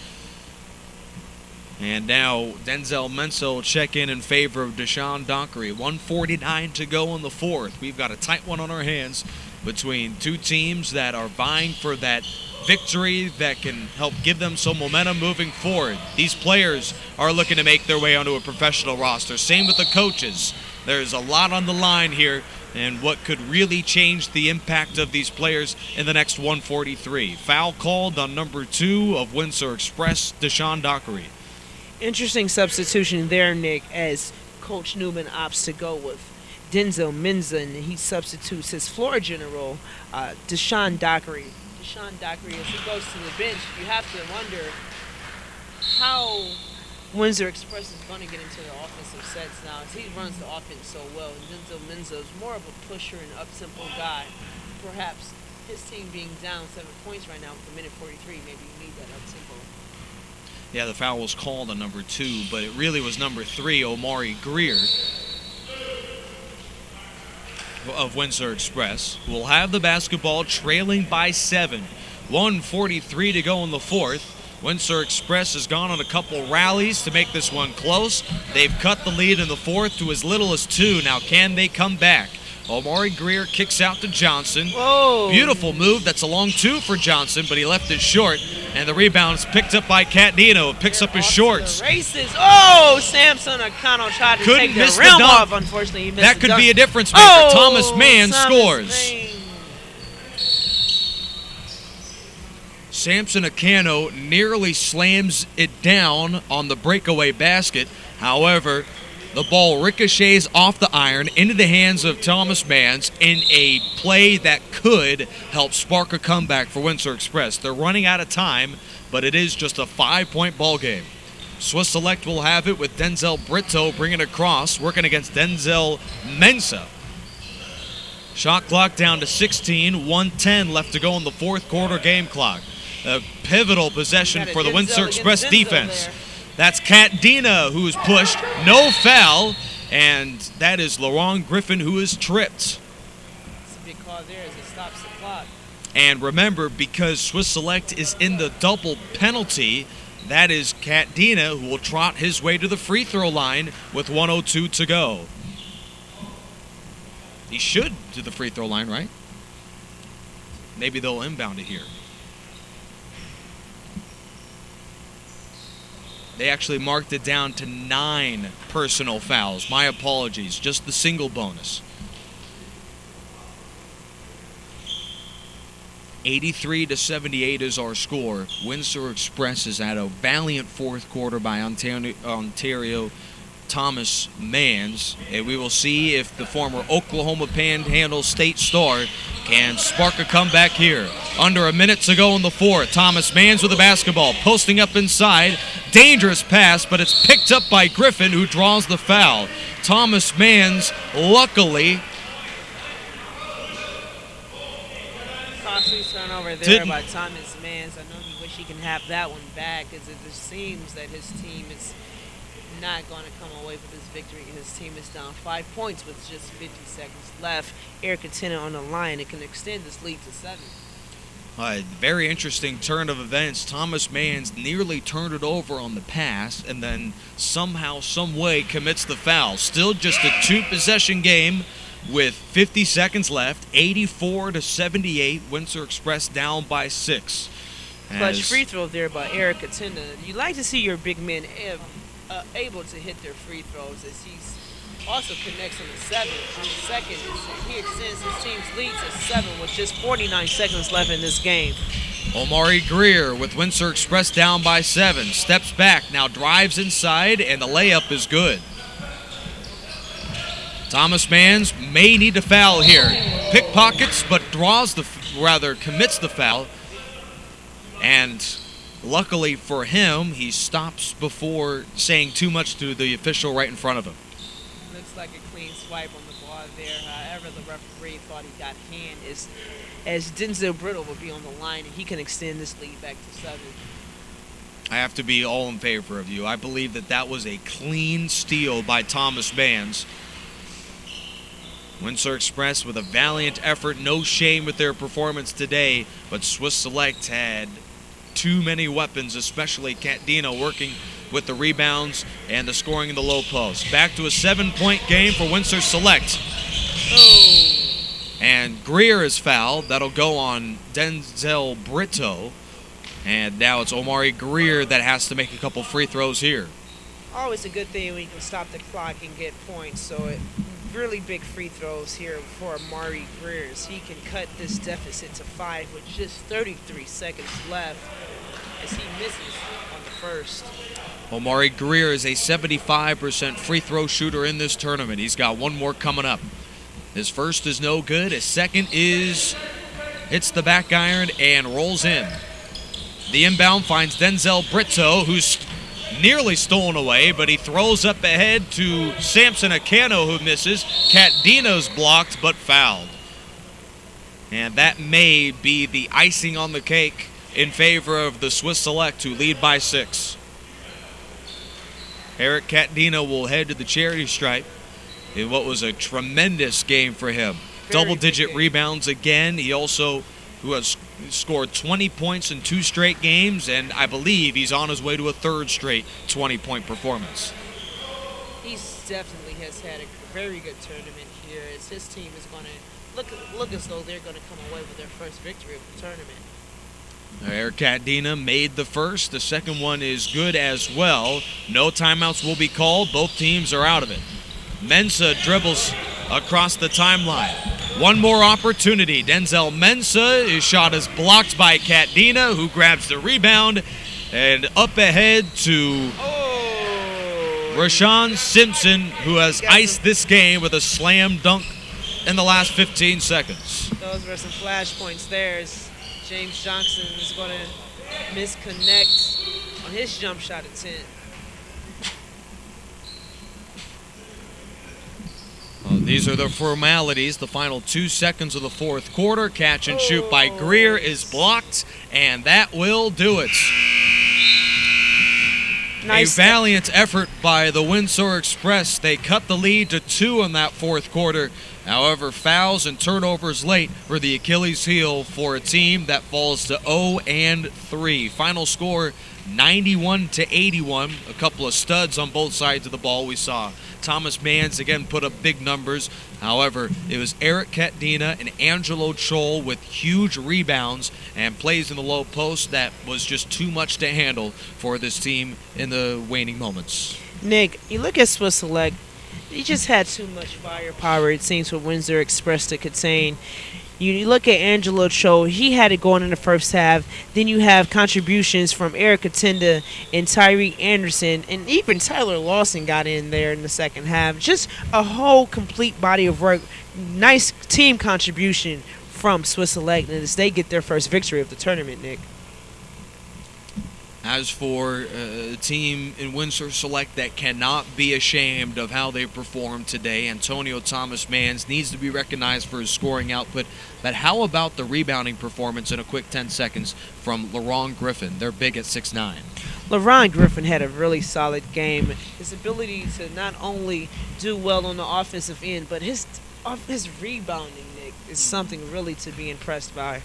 And now Denzel Mensa will check in favor of Deshaun Dockery. 1:49 to go in the fourth. We've got a tight one on our hands between two teams that are vying for that victory that can help give them some momentum moving forward. These players are looking to make their way onto a professional roster. Same with the coaches. There's a lot on the line here, and what could really change the impact of these players in the next 143. Foul called on number 2 of Windsor Express, Deshaun Dockery. Interesting substitution there, Nick, as Coach Newman opts to go with Denzel Mensa, and he substitutes his floor general, Deshaun Dockery. Deshaun Dockery, as he goes to the bench, you have to wonder how Windsor Express is going to get into the offensive sets now, as he runs the offense so well. And Denzel Mensa is more of a pusher and up-tempo guy. Perhaps his team being down 7 points right now with a minute 43, maybe you need that up-tempo. Yeah, the foul was called on number 2, but it really was number 3, Omari Greer of Windsor Express, who will have the basketball trailing by 7. 1:43 to go in the fourth. Windsor Express has gone on a couple rallies to make this one close. They've cut the lead in the fourth to as little as 2. Now, can they come back? Omari Greer kicks out to Johnson. Whoa. Beautiful move. That's a long 2 for Johnson, but he left it short. And the rebound is picked up by Catdino. It picks up his shorts. Races. Oh, Samson Akano tried to take the rim off. Unfortunately, he missed that the could dunk. be a difference maker. Oh, Thomas Mann scores. Mann. Samson Akano nearly slams it down on the breakaway basket. However, the ball ricochets off the iron into the hands of Thomas Manns in a play that could help spark a comeback for Windsor Express. They're running out of time, but it is just a 5-point ball game. Swiss Select will have it with Denzel Brito bringing it across, working against Denzel Mensa. Shot clock down to 16, 1:10 left to go in the fourth quarter game clock. A pivotal possession for the Windsor Express defense. That's Catdina who is pushed, no foul, and that is Laurent Griffin who is tripped. It's a big call there as it stops the clock. And remember, because Swiss Select is in the double penalty, that is Catdina who will trot his way to the free throw line with 1:02 to go. He should do the free throw line, right? Maybe they'll inbound it here. They actually marked it down to 9 personal fouls. My apologies, just the single bonus. 83-78 is our score. Windsor Express has had a valiant fourth quarter by Ontario Thomas Manns, and we will see if the former Oklahoma Panhandle State star can spark a comeback here. Under a minute to go in the fourth. Thomas Manns with the basketball, posting up inside. Dangerous pass, but it's picked up by Griffin, who draws the foul. Thomas Manns, luckily, costly turnover there by Thomas Manns. I know he wish he can have that one back, as it just seems that his team is not going to come away with this victory. His team is down 5 points with just 50 seconds left. Eric Katina on the line. It can extend this lead to 7. Very interesting turn of events. Thomas Manns nearly turned it over on the pass and then somehow, some way commits the foul. Still just a 2-possession game with 50 seconds left. 84-78. Windsor Express down by 6. Clutch free throw there by Eric Katina. You like to see your big men able to hit their free throws, as he also connects on the 7. On the second, he extends his team's lead to 7 with just 49 seconds left in this game. Omari Greer with Windsor Express down by 7. Steps back, now drives inside, and the layup is good. Thomas Manns may need to foul here. Pickpockets, but commits the foul. And luckily for him, he stops before saying too much to the official right in front of him. Looks like a clean swipe on the ball there. However, the referee thought he got hand as Denzel Brittle will be on the line, and he can extend this lead back to 7. I have to be all in favor of you. I believe that was a clean steal by Thomas Manns. Windsor Express with a valiant effort, no shame with their performance today, but Swiss Select had too many weapons, especially Catdino working with the rebounds and the scoring in the low post. Back to a 7-point game for Windsor Select. And Greer is fouled. That'll go on Denzel Brito. And now it's Omari Greer that has to make a couple free throws here. Always a good thing when you can stop the clock and get points. So really big free throws here for Omari Greer. He can cut this deficit to 5 with just 33 seconds left as he misses on the first. Omari Greer is a 75% free throw shooter in this tournament. He's got one more coming up. His first is no good. His second hits the back iron and rolls in. The inbound finds Denzel Brito, who's nearly stolen away, but he throws up ahead to Samson Acano, who misses. Catdino's blocked but fouled. And that may be the icing on the cake in favor of the Swiss Select, who lead by 6. Eric Catdino will head to the charity stripe in what was a tremendous game for him. Double-digit rebounds again. He also has scored 20 points in 2 straight games, and I believe he's on his way to a 3rd straight 20-point performance. He definitely has had a very good tournament here, as his team is going to look as though they're going to come away with their first victory of the tournament. Eric Catdina made the first. The second one is good as well. No timeouts will be called. Both teams are out of it. Mensah dribbles across the timeline. One more opportunity. Denzel Mensah, his shot is blocked by Catdina, who grabs the rebound. And up ahead to Rashawn Simpson, who has iced this game with a slam dunk in the last 15 seconds. Those were some flash points there, as James Johnson is going to misconnect on his jump shot at 10. These are the formalities. The final 2 seconds of the 4th quarter. Catch and shoot by Greer is blocked, and that will do it. Nice. A valiant effort by the Windsor Express. They cut the lead to 2 in that 4th quarter. However, fouls and turnovers late were the Achilles heel for a team that falls to 0-3. Final score 91-81. A couple of studs on both sides of the ball. We saw Thomas Mans again put up big numbers. However, it was Eric Catdina and Angelo Chol with huge rebounds and plays in the low post that was just too much to handle for this team in the waning moments. Nick, you look at Swiss Select. He just had too much firepower, it seems, for Windsor Express to contain. You look at Angelo Cho, he had it going in the first half. Then you have contributions from Eric Atenda and Tyreek Anderson, and even Tyler Lawson got in there in the second half. Just a whole complete body of work. Nice team contribution from Swiss Select as they get their first victory of the tournament, Nick. As for a team in Windsor Select that cannot be ashamed of how they performed today, Antonio Thomas Mans needs to be recognized for his scoring output. But how about the rebounding performance in a quick 10 seconds from LaRon Griffin? They're big at 6'9". LaRon Griffin had a really solid game. His ability to not only do well on the offensive end, but his rebounding, Nick, is something really to be impressed by.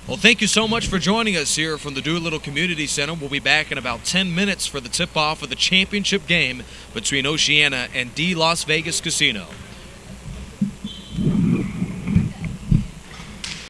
Well, thank you so much for joining us here from the Doolittle Community Center. We'll be back in about 10 minutes for the tip-off of the championship game between Oceana and D Las Vegas Casino.